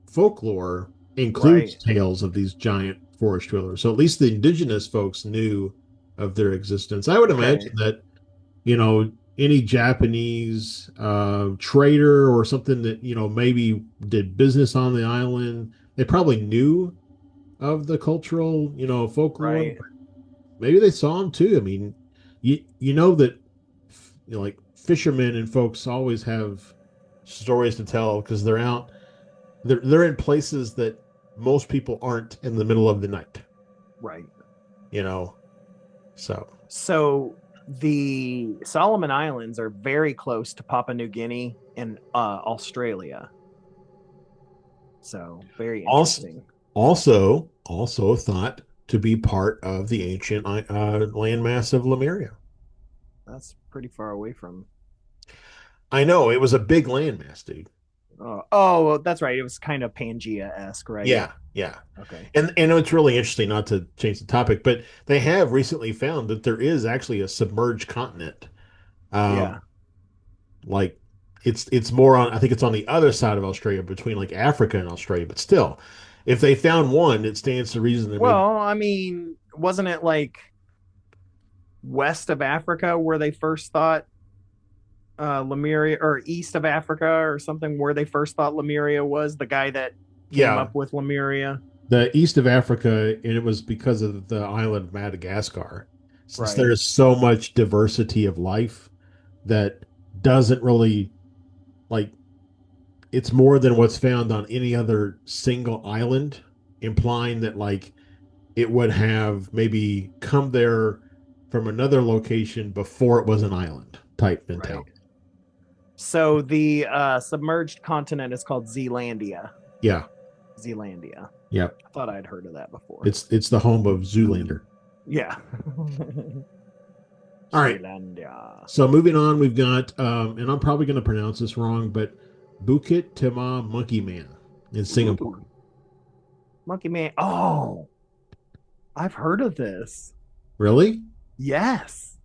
folklore includes Right. tales of these giant forest dwellers. So at least the indigenous folks knew of their existence. I would Okay. imagine that, any Japanese trader or something that, maybe did business on the island, they probably knew of the cultural, folklore. Right. Maybe they saw them too. I mean, you know that like fishermen and folks always have stories to tell because they're out they're in places that most people aren't in the middle of the night, Right. you know. So So the Solomon Islands are very close to Papua New Guinea and Australia. So very also interesting. also thought to be part of the ancient landmass of Lemuria. That's pretty far away from. I know it was a big landmass, dude. Oh, that's right. It was kind of Pangea-esque, right? Yeah, yeah. Okay. And it's really interesting, not to change the topic, but they have recently found that there is actually a submerged continent. Yeah. Um, like it's more on I think it's on the other side of Australia between like Africa and Australia, but still, if they found one, it stands to reason that maybe Well, I mean, wasn't it like west of Africa where they first thought Lemuria, or east of Africa or something where they first thought Lemuria was the guy that came yeah, up with Lemuria? the east of Africa, and it was because of the island of Madagascar. Since there Right. is so much diversity of life that doesn't really like it's more than what's found on any other single island, implying that like it would have maybe come there from another location before it was an island type Right. mentality. So the submerged continent is called Zealandia. Yeah. Zealandia. Yep. I thought I'd heard of that before. It's the home of Zoolander. Yeah. All right. Zealandia. So moving on, we've got and I'm probably going to pronounce this wrong, but Bukit Timah Monkey Man in Singapore. Ooh. Monkey Man. Oh, I've heard of this. Really? Yes.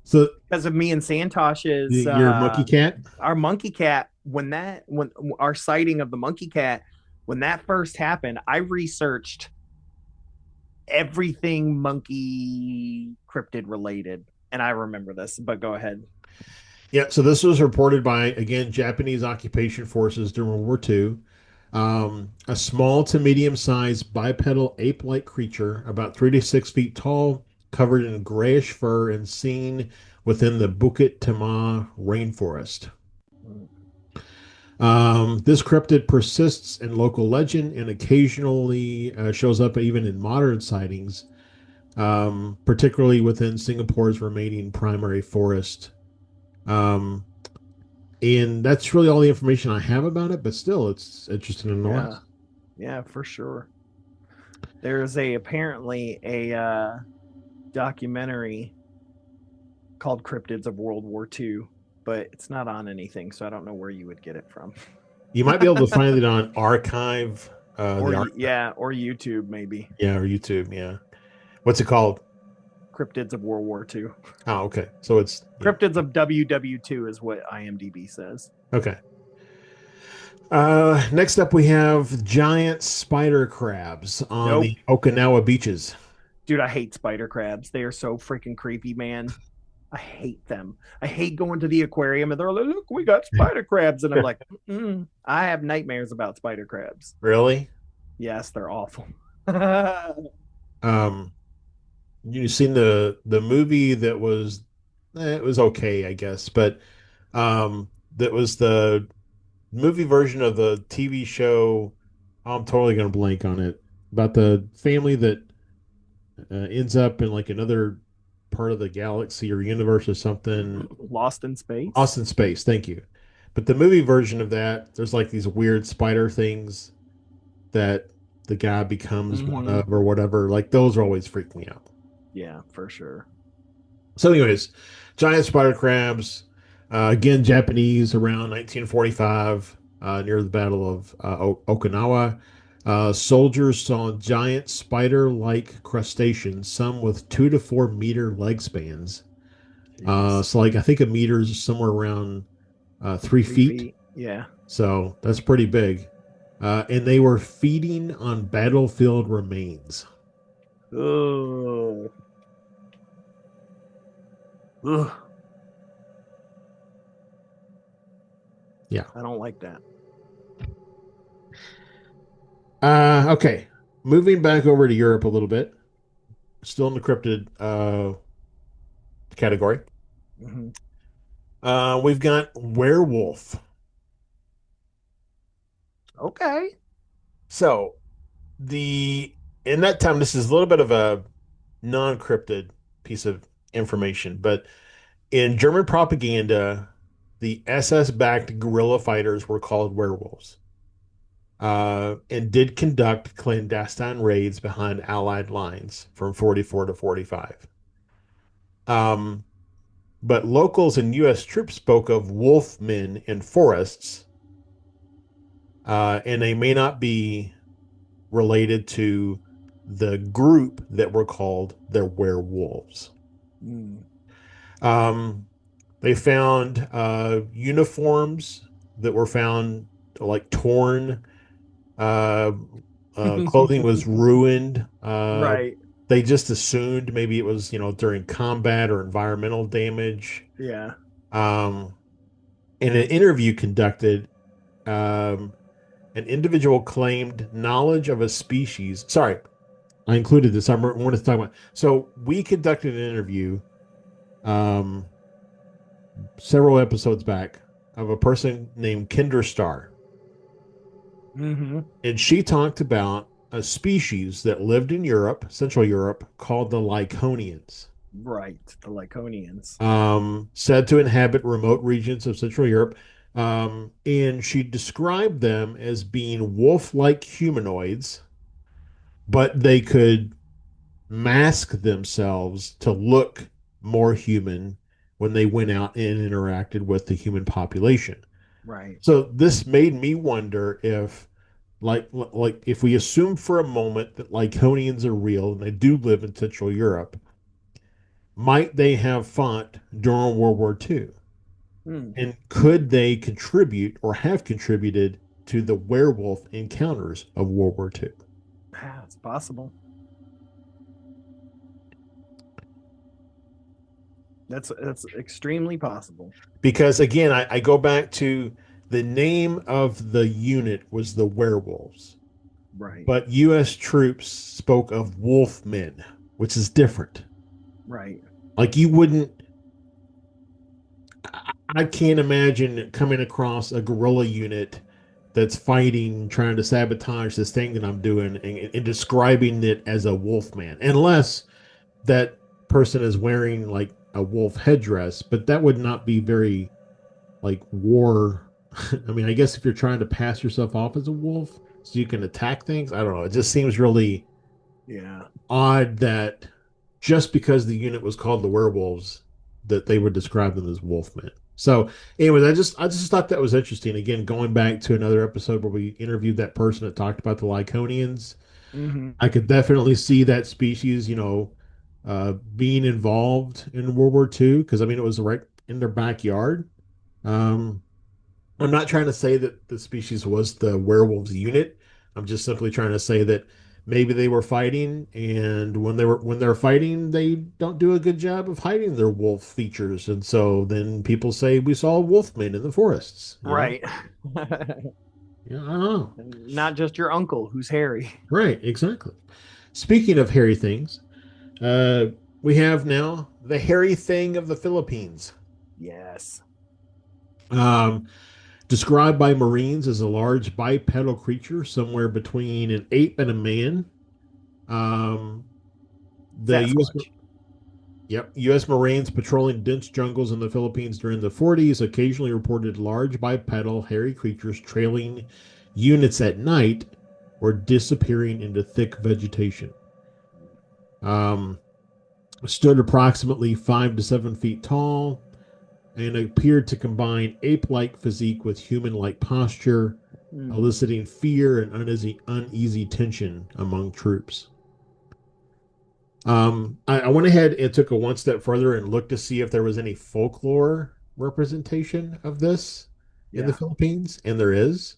So Because of me and Santosh's your monkey cat? our monkey cat, when our sighting of the monkey cat, when that first happened, I researched everything monkey cryptid related, and I remember this. But go ahead. Yeah, so this was reported by, again, Japanese occupation forces during World War II. A small to medium-sized bipedal ape-like creature, about 3 to 6 feet tall, covered in grayish fur and seen within the Bukit Timah rainforest. This cryptid persists in local legend and occasionally shows up even in modern sightings, particularly within Singapore's remaining primary forest. Um, and that's really all the information I have about it, but still, it's interesting nonetheless. Yeah, for sure. There's apparently a documentary called Cryptids of World War II, but it's not on anything, so I don't know where you would get it from. You might be able to find it on Archive, Or YouTube maybe. yeah, or YouTube, yeah. What's it called? Cryptids of World War II. Oh, okay. So it's Cryptids of WW2 is what IMDb says. okay. Next up, we have giant spider crabs on Nope. the Okinawa beaches. Dude, I hate spider crabs. They are so freaking creepy, man. I hate them. I hate going to the aquarium and they're like, look, we got spider crabs. And I'm like, I have nightmares about spider crabs. Really? Yes, they're awful. Um, you seen the movie that was it was okay, I guess, but that was the movie version of the TV show. I'm totally gonna blank on it about the family that ends up in like another part of the galaxy or universe or something. Lost in Space. Austin Space, thank you. But the movie version of that, there's like these weird spider things that the guy becomes one of or whatever. Like those always freak me out. Yeah, for sure. So, anyways, giant spider crabs, again, Japanese around 1945, near the Battle of Okinawa. Soldiers saw giant spider like crustaceans, some with 2 to 4 meter leg spans. So, like, I think a meter is somewhere around 3 feet. Yeah. So, that's pretty big. And they were feeding on battlefield remains. Oh. Ugh. Yeah. I don't like that. Okay. Moving back over to Europe a little bit. Still in the cryptid category. Mm-hmm. We've got werewolf. Okay. So the in that time, this is a little bit of a non-cryptid piece of information, but in German propaganda, the SS-backed guerrilla fighters were called werewolves, and did conduct clandestine raids behind Allied lines from 44 to 45. Um, but locals and U.S. troops spoke of wolfmen in forests, and they may not be related to the group that were called the werewolves. Mm. Um, they found uniforms that were found like torn. Uh, Clothing was ruined. Right. They just assumed maybe it was, during combat or environmental damage. Yeah. Um, in an interview conducted, um, an individual claimed knowledge of a species. Sorry, I included this. I wanted to talk about. So we conducted an interview, um, several episodes back, of a person named Kendra Starr, Mm-hmm. and she talked about a species that lived in Europe, Central Europe, called the Lyconians. Right. The Lyconians. Said to inhabit remote regions of Central Europe. And she described them as being wolf-like humanoids, but they could mask themselves to look more human when they went out and interacted with the human population. Right. So this made me wonder if, like if we assume for a moment that Lyconians are real and they do live in Central Europe, might they have fought during World War II? Mm. And could they contribute or have contributed to the werewolf encounters of World War II? It's possible. That's extremely possible. Because again, I go back to the name of the unit was the werewolves, Right. but U.S. troops spoke of wolfmen, which is different. Right. Like you wouldn't, I can't imagine coming across a guerrilla unit that's fighting, trying to sabotage this thing that I'm doing, and describing it as a wolfman, unless that person is wearing like a wolf headdress, but that would not be very like war. I mean, I guess if you're trying to pass yourself off as a wolf so you can attack things, I don't know. It just seems really odd that just because the unit was called the werewolves, that they would describe them as wolfmen. So, anyways, I just thought that was interesting. Again, going back to another episode where we interviewed that person that talked about the Lyconians, Mm-hmm. I could definitely see that species, being involved in World War II, because I mean it was right in their backyard. Um, I'm not trying to say that the species was the werewolves unit. I'm just simply trying to say that maybe they were fighting, and when they're fighting, they don't do a good job of hiding their wolf features, and so then people say we saw wolfmen in the forests. You know, Right. yeah, I don't know. Not just your uncle who's hairy. Right, exactly. Speaking of hairy things, uh, we have now the hairy thing of the Philippines. Yes. Um, Described by Marines as a large bipedal creature somewhere between an ape and a man. Um, the U.S. Sasquatch. Yep, U.S. Marines patrolling dense jungles in the Philippines during the 40s occasionally reported large bipedal hairy creatures trailing units at night or disappearing into thick vegetation. Um, Stood approximately 5 to 7 feet tall and appeared to combine ape-like physique with human-like posture, Mm. eliciting fear and uneasy tension among troops. I went ahead and took a one step further and looked to see if there was any folklore representation of this in the Yeah. Philippines, and there is.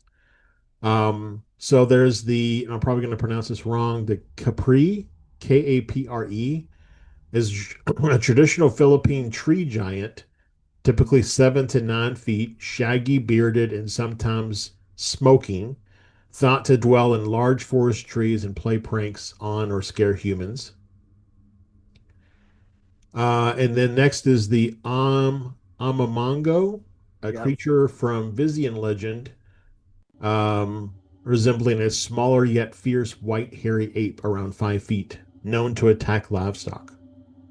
So there's I'm probably going to pronounce this wrong, the Capri, Kapre, is a traditional Philippine tree giant, typically 7 to 9 feet, shaggy, bearded, and sometimes smoking, thought to dwell in large forest trees and play pranks on or scare humans. And then next is the Amamongo, a Yep. creature from Vizian legend, resembling a smaller yet fierce white hairy ape around 5 feet, known to attack livestock.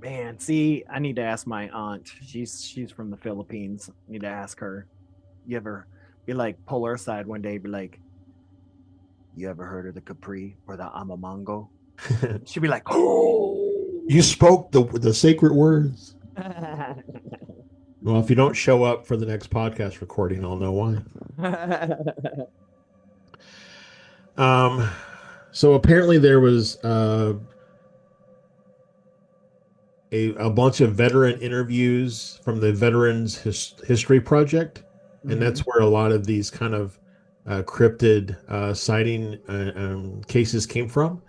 Man, see, I need to ask my aunt. She's from the Philippines. I need to ask her. You ever be like pull her aside one day, be like, you ever heard of the Capri or the Amamongo? She'd be like, oh. You spoke the sacred words. Well, if you don't show up for the next podcast recording, I'll know why. Um, so apparently there was a bunch of veteran interviews from the Veterans History Project, and Mhm. that's where a lot of these kind of cryptid sighting cases came from.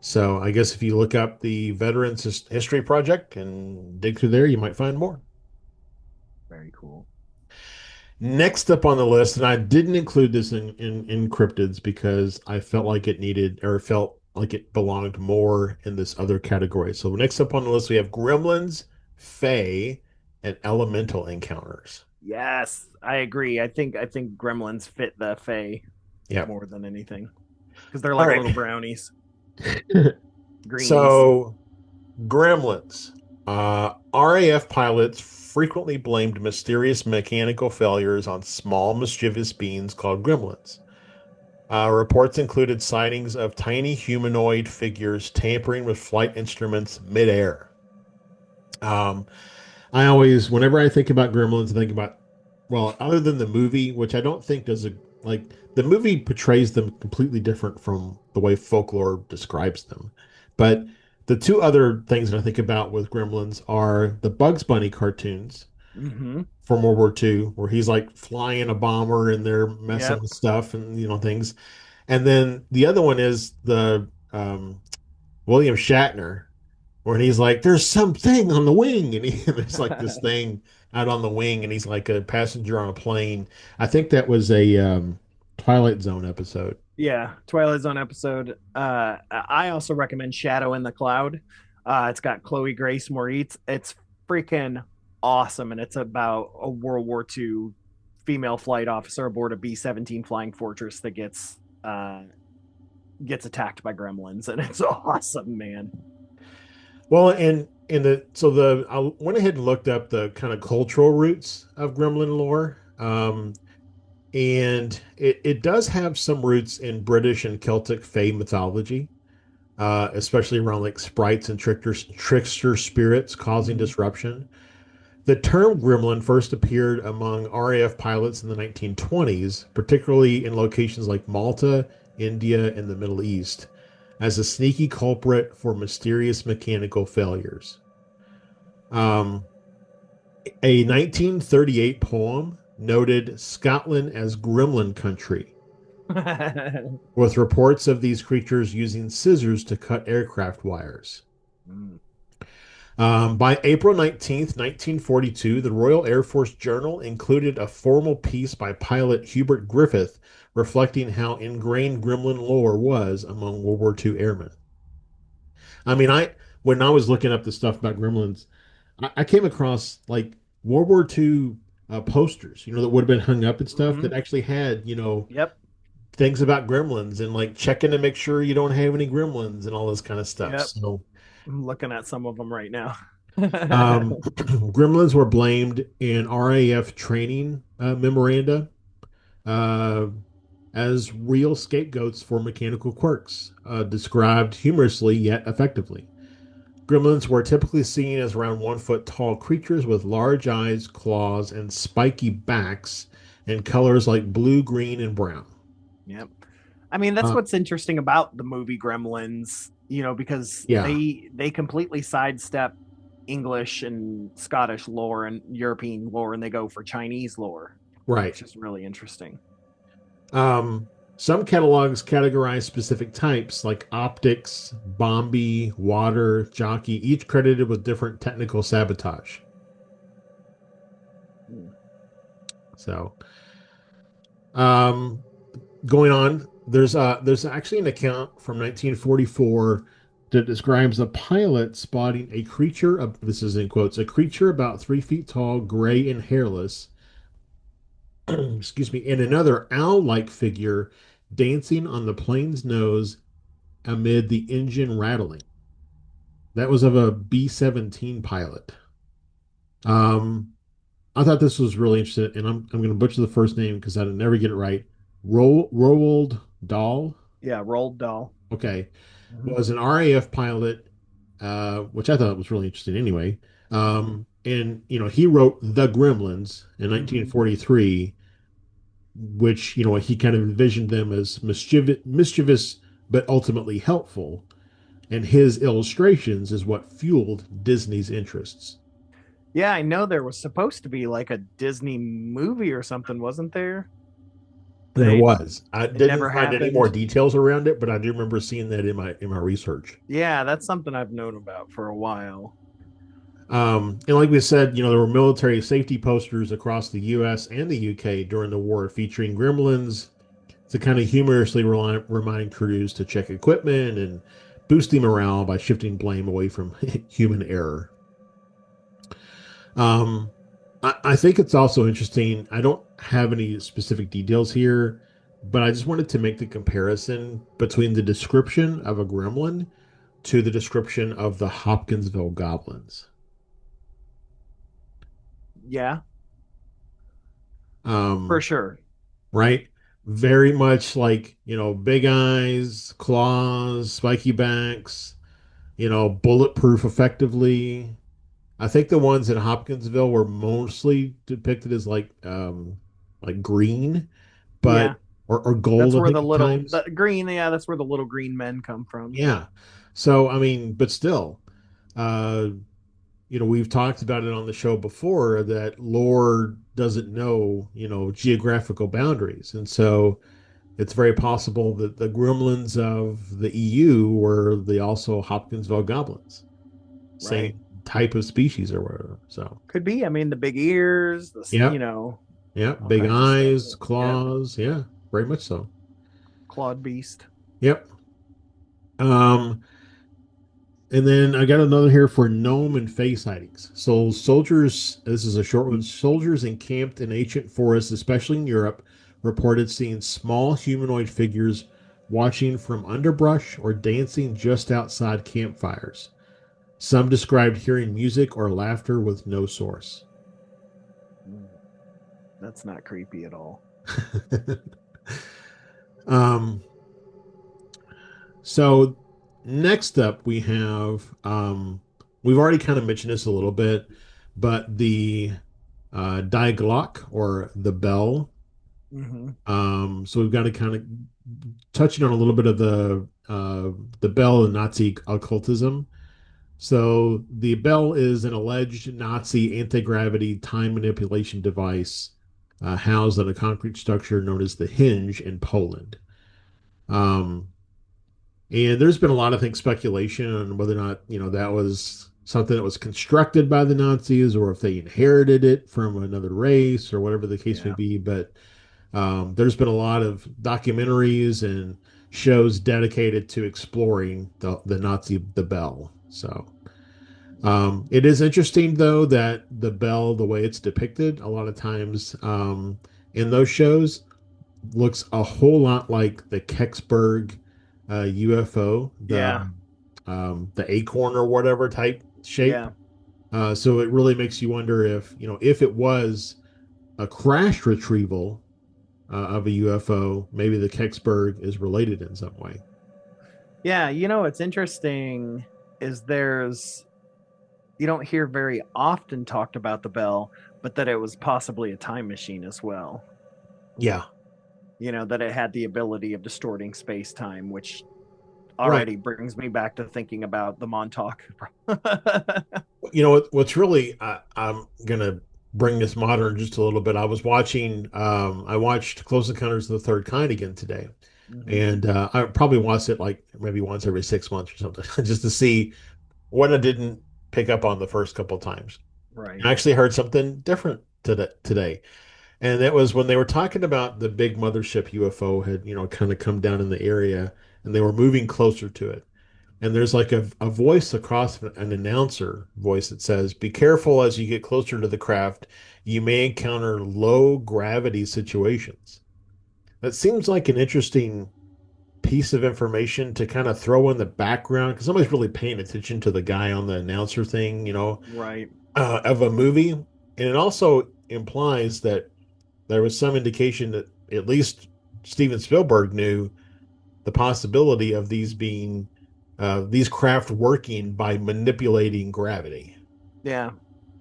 So I guess if you look up the Veterans History Project and dig through there, you might find more. Very cool. Next up on the list, and I didn't include this in cryptids because I felt like it needed or felt like it belonged more in this other category. So next up on the list, we have gremlins, fae, and elemental encounters. Yes, I agree. I think gremlins fit the Fae Yep. more than anything because they're All like right. little brownies, greenies. So gremlins. RAF pilots frequently blamed mysterious mechanical failures on small mischievous beings called gremlins. Reports included sightings of tiny humanoid figures tampering with flight instruments midair. Um, I always, whenever I think about gremlins, I think about, well, other than the movie, which I don't think does a, like, the movie portrays them completely different from the way folklore describes them. But the two other things that I think about with gremlins are the Bugs Bunny cartoons Mm-hmm. from World War II, where he's like flying a bomber and they're messing Yep. with stuff and, things. And then the other one is the William Shatner, where he's like, "There's something on the wing," and there's like this thing out on the wing, and he's like a passenger on a plane. I think that was a Twilight Zone episode. Yeah, Twilight Zone episode. I also recommend Shadow in the Cloud. It's got Chloe Grace Moretz. It's freaking awesome, and it's about a World War II female flight officer aboard a B-17 Flying Fortress that gets attacked by gremlins, and it's awesome, man. Well, and I went ahead and looked up the kind of cultural roots of Gremlin lore. And it does have some roots in British and Celtic fae mythology, especially around like sprites and trickster spirits causing Mm-hmm. disruption. The term gremlin first appeared among RAF pilots in the 1920s, particularly in locations like Malta, India, and the Middle East. as a sneaky culprit for mysterious mechanical failures. Um, a 1938 poem noted Scotland as gremlin country, with reports of these creatures using scissors to cut aircraft wires. Mm. By April 19th, 1942, the Royal Air Force Journal included a formal piece by pilot Hubert Griffith reflecting how ingrained gremlin lore was among World War II airmen. I mean, when I was looking up the stuff about gremlins, I came across like World War II posters, that would have been hung up and stuff that Mhm. actually had, Yep. things about gremlins and like checking to make sure you don't have any gremlins and all this kind of stuff. Yep. So, I'm looking at some of them right now. gremlins were blamed in RAF training memoranda uh, as real scapegoats for mechanical quirks, described humorously yet effectively. Gremlins were typically seen as around 1 foot tall creatures with large eyes, claws, and spiky backs in colors like blue, green, and brown. Yep. I mean, that's Uh, what's interesting about the movie Gremlins, because yeah, they completely sidestep English and Scottish lore and European lore, and they go for Chinese lore, right. which is really interesting. Um, some catalogs categorize specific types like optics, Bombi, water, jockey, each credited with different technical sabotage. Hmm. So, um, going on, there's actually an account from 1944 that describes a pilot spotting a creature of this is in quotes, a creature about 3 feet tall, gray and hairless, excuse me, and another owl-like figure dancing on the plane's nose amid the engine rattling. That was of a B-17 pilot. Um, I thought this was really interesting, and I'm going to butcher the first name because I never get it right. Roald Dahl, Yeah, Roald Doll. okay, Mhm. was an RAF pilot, which I thought was really interesting anyway. And he wrote The Gremlins in Mhm. 1943, which he kind of envisioned them as mischievous but ultimately helpful. And his illustrations is what fueled Disney's interests. Yeah, I know there was supposed to be like a Disney movie or something, wasn't there? There They was. I It didn't never find any more happened. details around it, but I do remember seeing that in my research. Yeah, that's something I've known about for a while. And like we said, there were military safety posters across the U.S. and the U.K. during the war featuring gremlins to kind of humorously remind crews to check equipment and boosting morale by shifting blame away from human error. Um, I think it's also interesting. I don't have any specific details here, but I just wanted to make the comparison between the description of a gremlin to the description of the Hopkinsville goblins. Yeah, for Um, sure. right? Very much like, big eyes, claws, spiky backs, bulletproof effectively. I think the ones in Hopkinsville were mostly depicted as like green, Yeah, but or that's gold, I where think at times. the green. Yeah, that's where the little green men come from. Yeah. So I mean, but still, uh, we've talked about it on the show before that lore doesn't know, geographical boundaries. And so it's very possible that the gremlins of the EU were the also Hopkinsville goblins, Right. same type of species or whatever. So, Could be. I mean, the big ears, yep, yep, all big kinds of stuff. eyes, Yep. claws, yeah, very much so. Clawed beast. Yep. Um, and then I got another here for gnome and fae sightings. So soldiers, this is a short one. Soldiers encamped in ancient forests, especially in Europe, reported seeing small humanoid figures watching from underbrush or dancing just outside campfires. Some described hearing music or laughter with no source. Mm, that's not creepy at all. um, so next up we have we've already kind of mentioned this a little bit, but the Die Glock or the bell. Hmm. So we've got to kind of touching on a little bit of the bell and Nazi occultism. So the bell is an alleged Nazi anti-gravity time manipulation device housed in a concrete structure known as the Hinge in Poland. Um, and there's been a lot of things speculation on whether or not that was something that was constructed by the Nazis or if they inherited it from another race or whatever the case may Yeah. be. But there's been a lot of documentaries and shows dedicated to exploring the Nazi the bell. So it is interesting though that the bell, the way it's depicted, a lot of times in those shows, looks a whole lot like the Kecksburg UFO, Yeah. the acorn or whatever type shape. Yeah. So it really makes you wonder if if it was a crash retrieval of a UFO, maybe the Kecksburg is related in some way. Yeah. What's interesting is you don't hear very often talked about the bell, but that it was possibly a time machine as well. Yeah, That it had the ability of distorting space time, which right. already brings me back to thinking about the Montauk. What's really I'm gonna bring this modern just a little bit. I watched Close Encounters of the Third Kind again today, Hmm. and I probably watch it like maybe once every 6 months or something, just to see what I didn't pick up on the first couple of times. Right. I actually heard something different today, and that was when they were talking about the big mothership UFO had kind of come down in the area, and they were moving closer to it. And there's like a voice across an announcer voice that says, "Be careful as you get closer to the craft. You may encounter low gravity situations." That seems like an interesting piece of information to kind of throw in the background because somebody's really paying attention to the guy on the announcer thing, Right. of a movie. And it also implies that there was some indication that at least Steven Spielberg knew the possibility of these craft working by manipulating gravity. Yeah.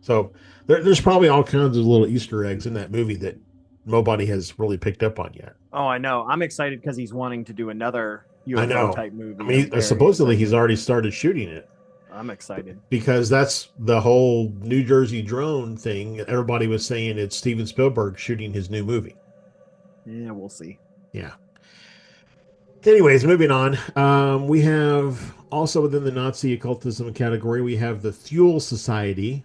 So there's probably all kinds of little Easter eggs in that movie that nobody has really picked up on yet. Oh, I know. I'm excited because he's wanting to do another I UFO know. type I movie. I'm mean, very supposedly he's excited. already started shooting it I'm excited. because that's the whole New Jersey drone thing. Everybody was saying it's Steven Spielberg shooting his new movie. Yeah, we'll see. Yeah. Anyways, moving on. We have also within the Nazi occultism category, we have the Thule Society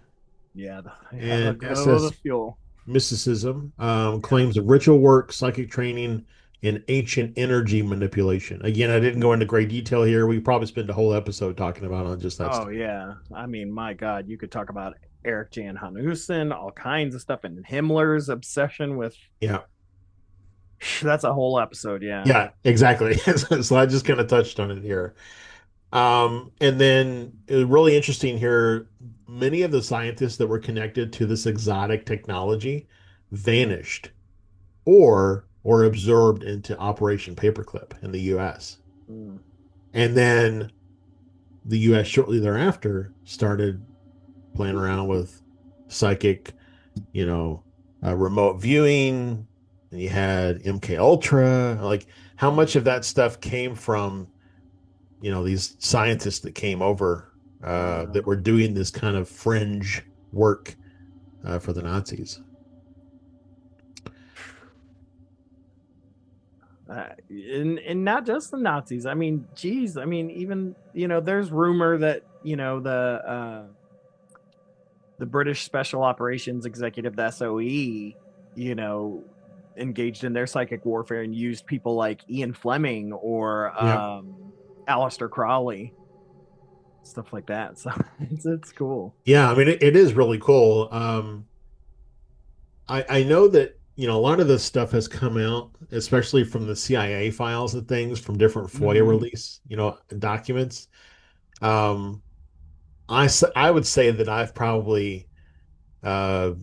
Yeah, yeah, and go the SS fuel. Mysticism Yeah. claims of ritual work, psychic training, and ancient energy manipulation. Again, I didn't go into great detail here. We probably spend a whole episode talking about on just that Oh stuff. yeah. I mean, my God, you could talk about Eric Jan Hanussen, all kinds of stuff, and Himmler's obsession with. Yeah. That's a whole episode. Yeah. Yeah, exactly. So I just kind of touched on it here. And then it was really interesting here. Many of the scientists that were connected to this exotic technology vanished or absorbed into Operation Paperclip in the US. Mm. And then the US shortly thereafter started playing around with psychic, you know, remote viewing, and you had MK Ultra. Like how much of that stuff came from, these scientists that came over that were doing this kind of fringe work for the Nazis. And not just the Nazis. I mean, geez, I mean, even there's rumor that the British Special Operations Executive, the SOE, you know, engaged in their psychic warfare and used people like Ian Fleming or Yeah. Aleister Crowley, stuff like that. So it's cool. Yeah, I mean it is really cool. I know that a lot of this stuff has come out, especially from the CIA files and things from different FOIA Mm-hmm. release, documents. Um, I would say that I've probably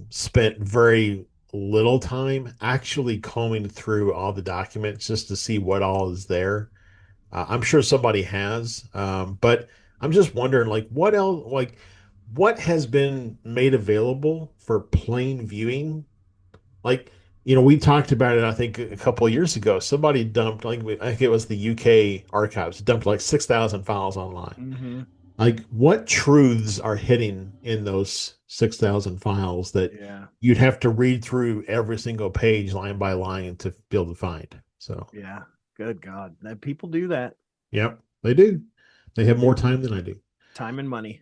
spent very little time actually combing through all the documents just to see what all is there. I'm sure somebody has, but I'm just wondering, like, what else, like, what has been made available for plain viewing? Like, we talked about it, I think, a couple of years ago. Somebody dumped, I think it was the UK archives, dumped like 6,000 files online. Mm-hmm. Like, what truths are hidden in those 6,000 files that Yeah. you'd have to read through every single page line by line to be able to find? So, Yeah. Good God. That people do that. yep, they do. They They have more do. time than I do. Time and money.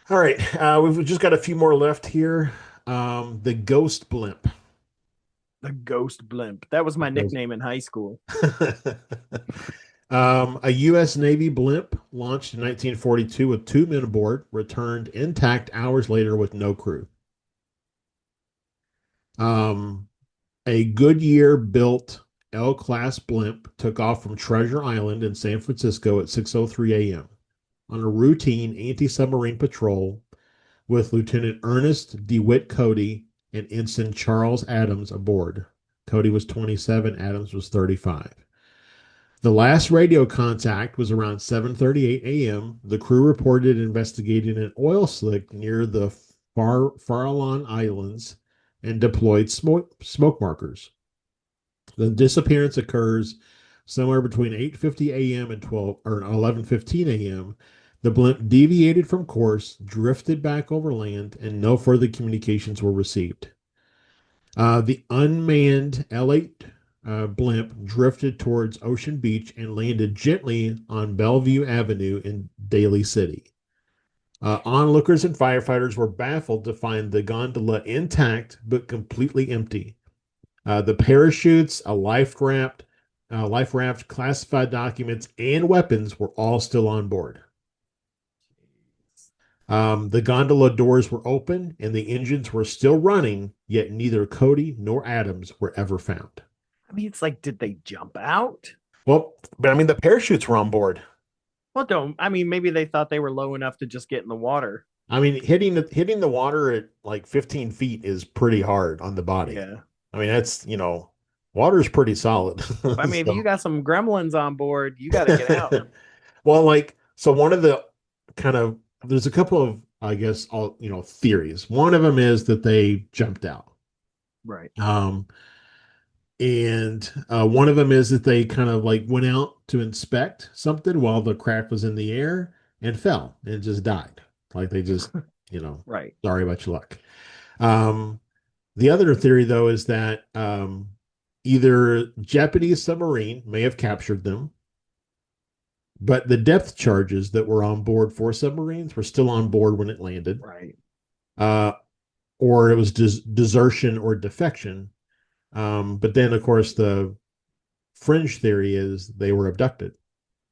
All right, we've just got a few more left here. The ghost blimp. The ghost blimp. That was my Ghost. nickname in high school. A U.S. Navy blimp launched in 1942 with 2 men aboard, returned intact hours later with no crew. Um, a Goodyear built L class blimp took off from Treasure Island in San Francisco at 6:03 a.m. on a routine anti-submarine patrol with Lieutenant Ernest DeWitt Cody and Ensign Charles Adams aboard. Cody was 27, Adams was 35. The last radio contact was around 7:38 a.m. The crew reported investigating an oil slick near the Farallon Islands and deployed smoke markers. The disappearance occurs somewhere between 8:50 a.m. and 12 or 11:15 a.m. The blimp deviated from course, drifted back over land, and no further communications were received. The unmanned L8 blimp drifted towards Ocean Beach and landed gently on Bellevue Avenue in Daly City. Onlookers and firefighters were baffled to find the gondola intact but completely empty. The parachutes, life raft, classified documents, and weapons were all still on board. The gondola doors were open and the engines were still running, yet neither Cody nor Adams were ever found. I mean, it's like, did they jump out? Well, but I mean, the parachutes were on board. Well, don't. I mean, maybe they thought they were low enough to just get in the water. I mean, hitting the water at like 15 feet is pretty hard on the body. Yeah. I mean, water is pretty solid. I mean, if you So, got some gremlins on board, you got to get out. well, like, so one of the kind of there's a couple of, I guess, all theories. One of them is that they jumped out. Right. Um, and one of them is that they kind of like went out to inspect something while the craft was in the air and fell and just died. Like they just, Right. sorry about your luck. Um, the other theory, though, is that either Japanese submarine may have captured them, but the depth charges that were on board for submarines were still on board when it landed, Right. uh, or it was desertion or defection. But then, of course, the fringe theory is they were abducted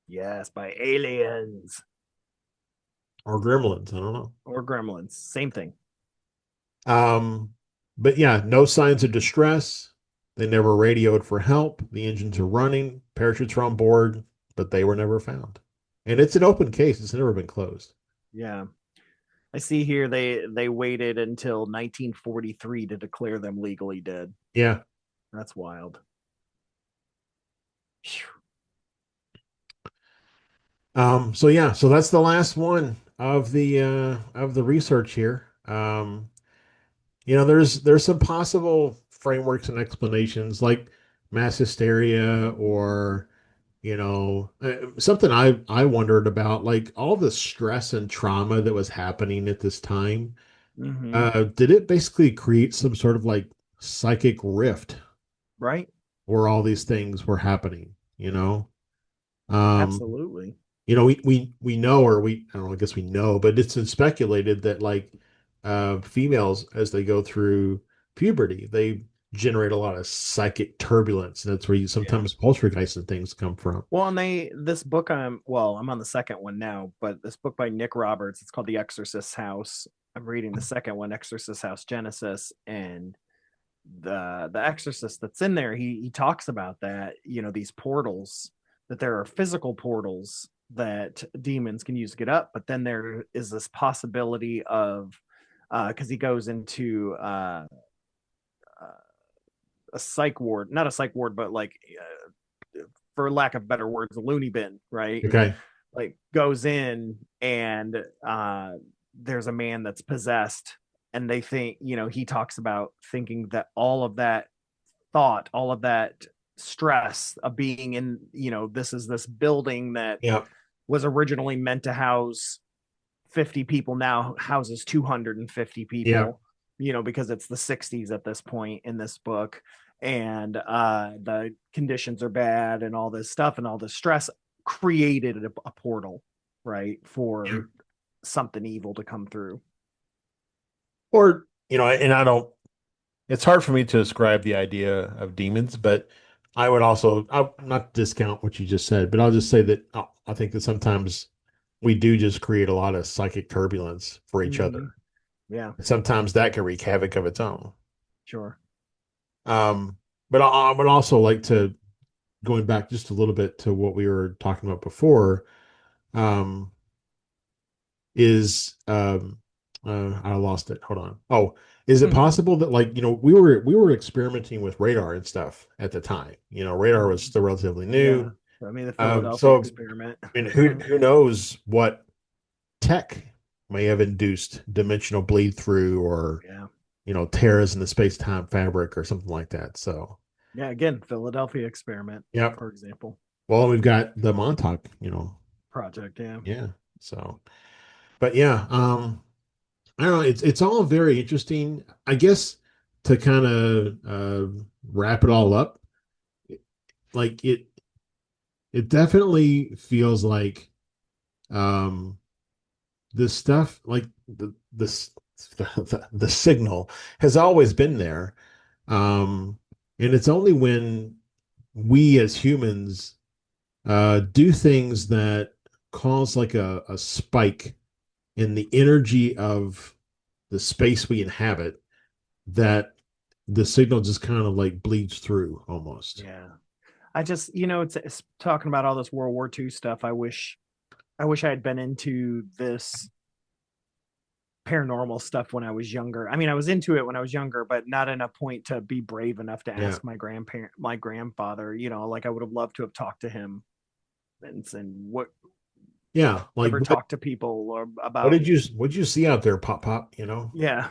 Yes, by aliens or gremlins. I don't know. or gremlins. Same thing. Um, but yeah, no signs of distress. They never radioed for help. The engines are running, parachutes are on board, but they were never found. And it's an open case. It's never been closed. Yeah. I see here they waited until 1943 to declare them legally dead. Yeah. That's wild. So yeah, so that's the last one of the research here. There's some possible frameworks and explanations like mass hysteria or something I wondered about, like all the stress and trauma that was happening at this time. Mm-hmm. Did it basically create some sort of like psychic rift Right? where all these things were happening? Um, Absolutely. we know, or I don't know, I guess we know, but it's been speculated that like females, as they go through puberty, they generate a lot of psychic turbulence, and that's where Yeah. sometimes poltergeists and things come from. Well, and this book I'm on the second one now, but this book by Nick Roberts, it's called The Exorcist's House. I'm reading the second one, Exorcist House Genesis, and the exorcist that's in there, he talks about that, these portals, that there are physical portals that demons can use to get up, but then there is this possibility of because he goes into a psych ward, not a psych ward, but like for lack of better words, a loony bin, right? Okay. Like goes in and there's a man that's possessed and they think, he talks about thinking that all of that thought, all of that stress of being in, this building that Yeah. was originally meant to house 50 people now houses 250 Yeah. people, because it's the 60s at this point in this book. And the conditions are bad and all this stuff and all this stress created a portal, right, Yeah. for something evil to come through. Or, and I don't, it's hard for me to ascribe the idea of demons, but I'll not discount what you just said, but I'll just say that I think that sometimes we do just create a lot of psychic turbulence for each other. Mm-hmm. Yeah, Sometimes that can wreak havoc of its own. sure. Um, but I would also like to, going back just a little bit to what we were talking about before, um, is I lost it. Hold on. Oh, is it possible that, like, we were experimenting with radar and stuff at the time. Radar was still relatively Yeah, new. I mean the Philadelphia So experiment. I mean, who knows what tech may have induced dimensional bleed through, or Yeah, tears in the space-time fabric or something like that. So yeah, again, Philadelphia experiment, yeah. for example. Well, we've got the Montauk, Project, yeah. yeah. So, but yeah, I don't know. It's all very interesting. I guess to kind of wrap it all up, like it definitely feels like um this stuff, like the signal has always been there. And it's only when we as humans do things that cause like a spike in the energy of the space we inhabit that the signal just kind of like bleeds through almost. Yeah. I just, it's talking about all this World War II stuff. I wish I had been into this paranormal stuff when I was younger. I mean, I was into it when I was younger, but not in a point to be brave enough to Yeah. ask my grandfather, like I would have loved to have talked to him and what Yeah. Like ever talk to people or what about. did you see out there, Pop? Yeah.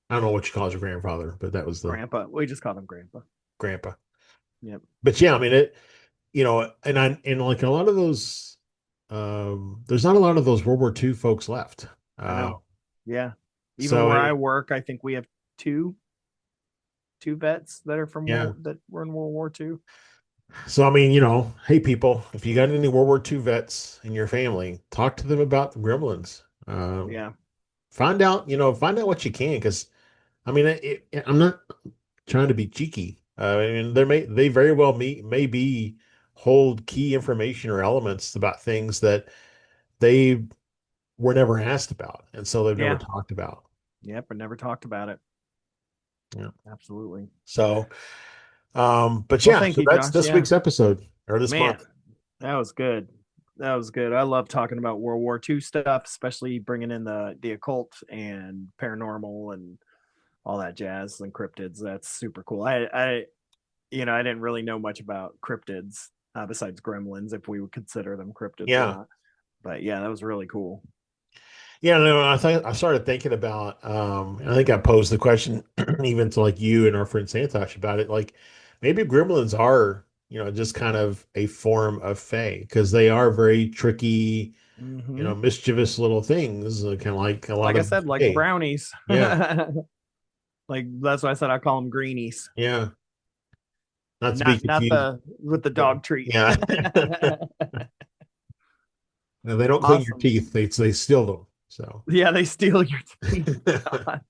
I don't know what you call your grandfather, but that was the Grandpa. We just call him Grandpa. grandpa. Yep. But yeah, I mean it, and like a lot of those, there's not a lot of those World War II folks left. I know. Yeah. Even So where I work, I think we have two vets that are yeah. that were in World War II. So I mean, hey people, if you got any World War II vets in your family, talk to them about the gremlins. Yeah. Find out what you can, because I mean, I'm not trying to be cheeky. I mean, they very well may be hold key information or elements about things that they were never asked about, and so they've never Yeah. talked about. Yep. I never talked about it. Yeah. Absolutely. So, but Well, yeah, thank so you, that's Josh. this Yeah. week's episode, or this Man, month. that was good. That was good. I love talking about World War II stuff, especially bringing in the occult and paranormal and all that jazz and cryptids. That's super cool. I didn't really know much about cryptids besides gremlins, if we would consider them cryptids or Yeah. not. But yeah, that was really cool. Yeah, no, I started thinking about, I think I posed the question even to like you and our friend Santosh about it. Like maybe gremlins are, just kind of a form of fae, because they are very tricky, Mm-hmm. mischievous little things, kind of like a lot Like I of said, like fae. brownies. Yeah, Like that's why I said I call them greenies. yeah. Not to be Not confused. the with the dog treat. Yeah. No, they don't clean your Awesome. teeth. They steal them. So Yeah, they steal your teeth. God.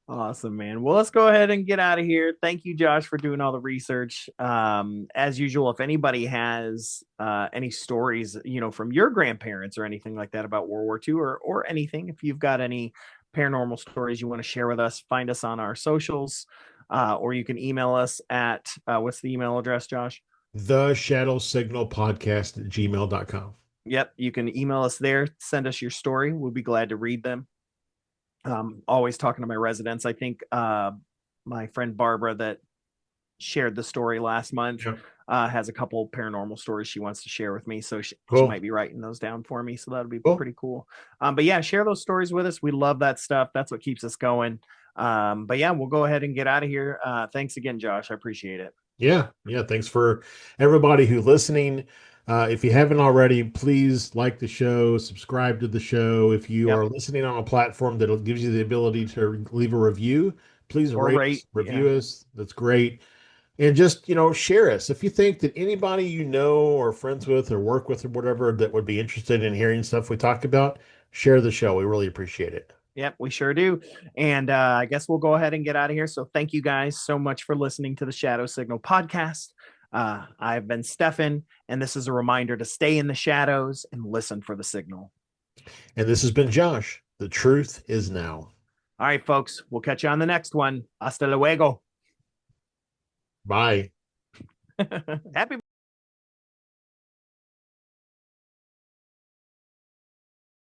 Awesome, man. Well, let's go ahead and get out of here. Thank you, Josh, for doing all the research. As usual, if anybody has any stories, from your grandparents or anything like that about World War II, or anything, if you've got any paranormal stories you want to share with us, find us on our socials, or you can email us at what's the email address, Josh? the shadow signal podcast at gmail.com. Yep, you can email us there. Send us your story. We'll be glad to read them. Always talking to my residents. I think my friend Barbara that shared the story last month. Yeah. has a couple paranormal stories she wants to share with me. So she Cool. might be writing those down for me. So that'll be Cool. pretty cool. But yeah, share those stories with us. We love that stuff. That's what keeps us going. But yeah, we'll go ahead and get out of here. Thanks again, Josh. I appreciate it. Yeah. Yeah. Thanks for everybody who's listening. If you haven't already, please like the show, subscribe to the show. If you Yep. are listening on a platform that gives you the ability to leave a review, please Or rate rate. us, review Yeah. us. That's great. And just, share us. If you think that anybody you know or friends with or work with or whatever that would be interested in hearing stuff we talk about, share the show. We really appreciate it. Yep, we sure do. And I guess we'll go ahead and get out of here. So thank you guys so much for listening to the Shadow Signal podcast. I've been Stefan, and this is a reminder to stay in the shadows and listen for the signal. And this has been Josh. The truth is now. All right, folks, we'll catch you on the next one. Hasta luego. Bye. Happy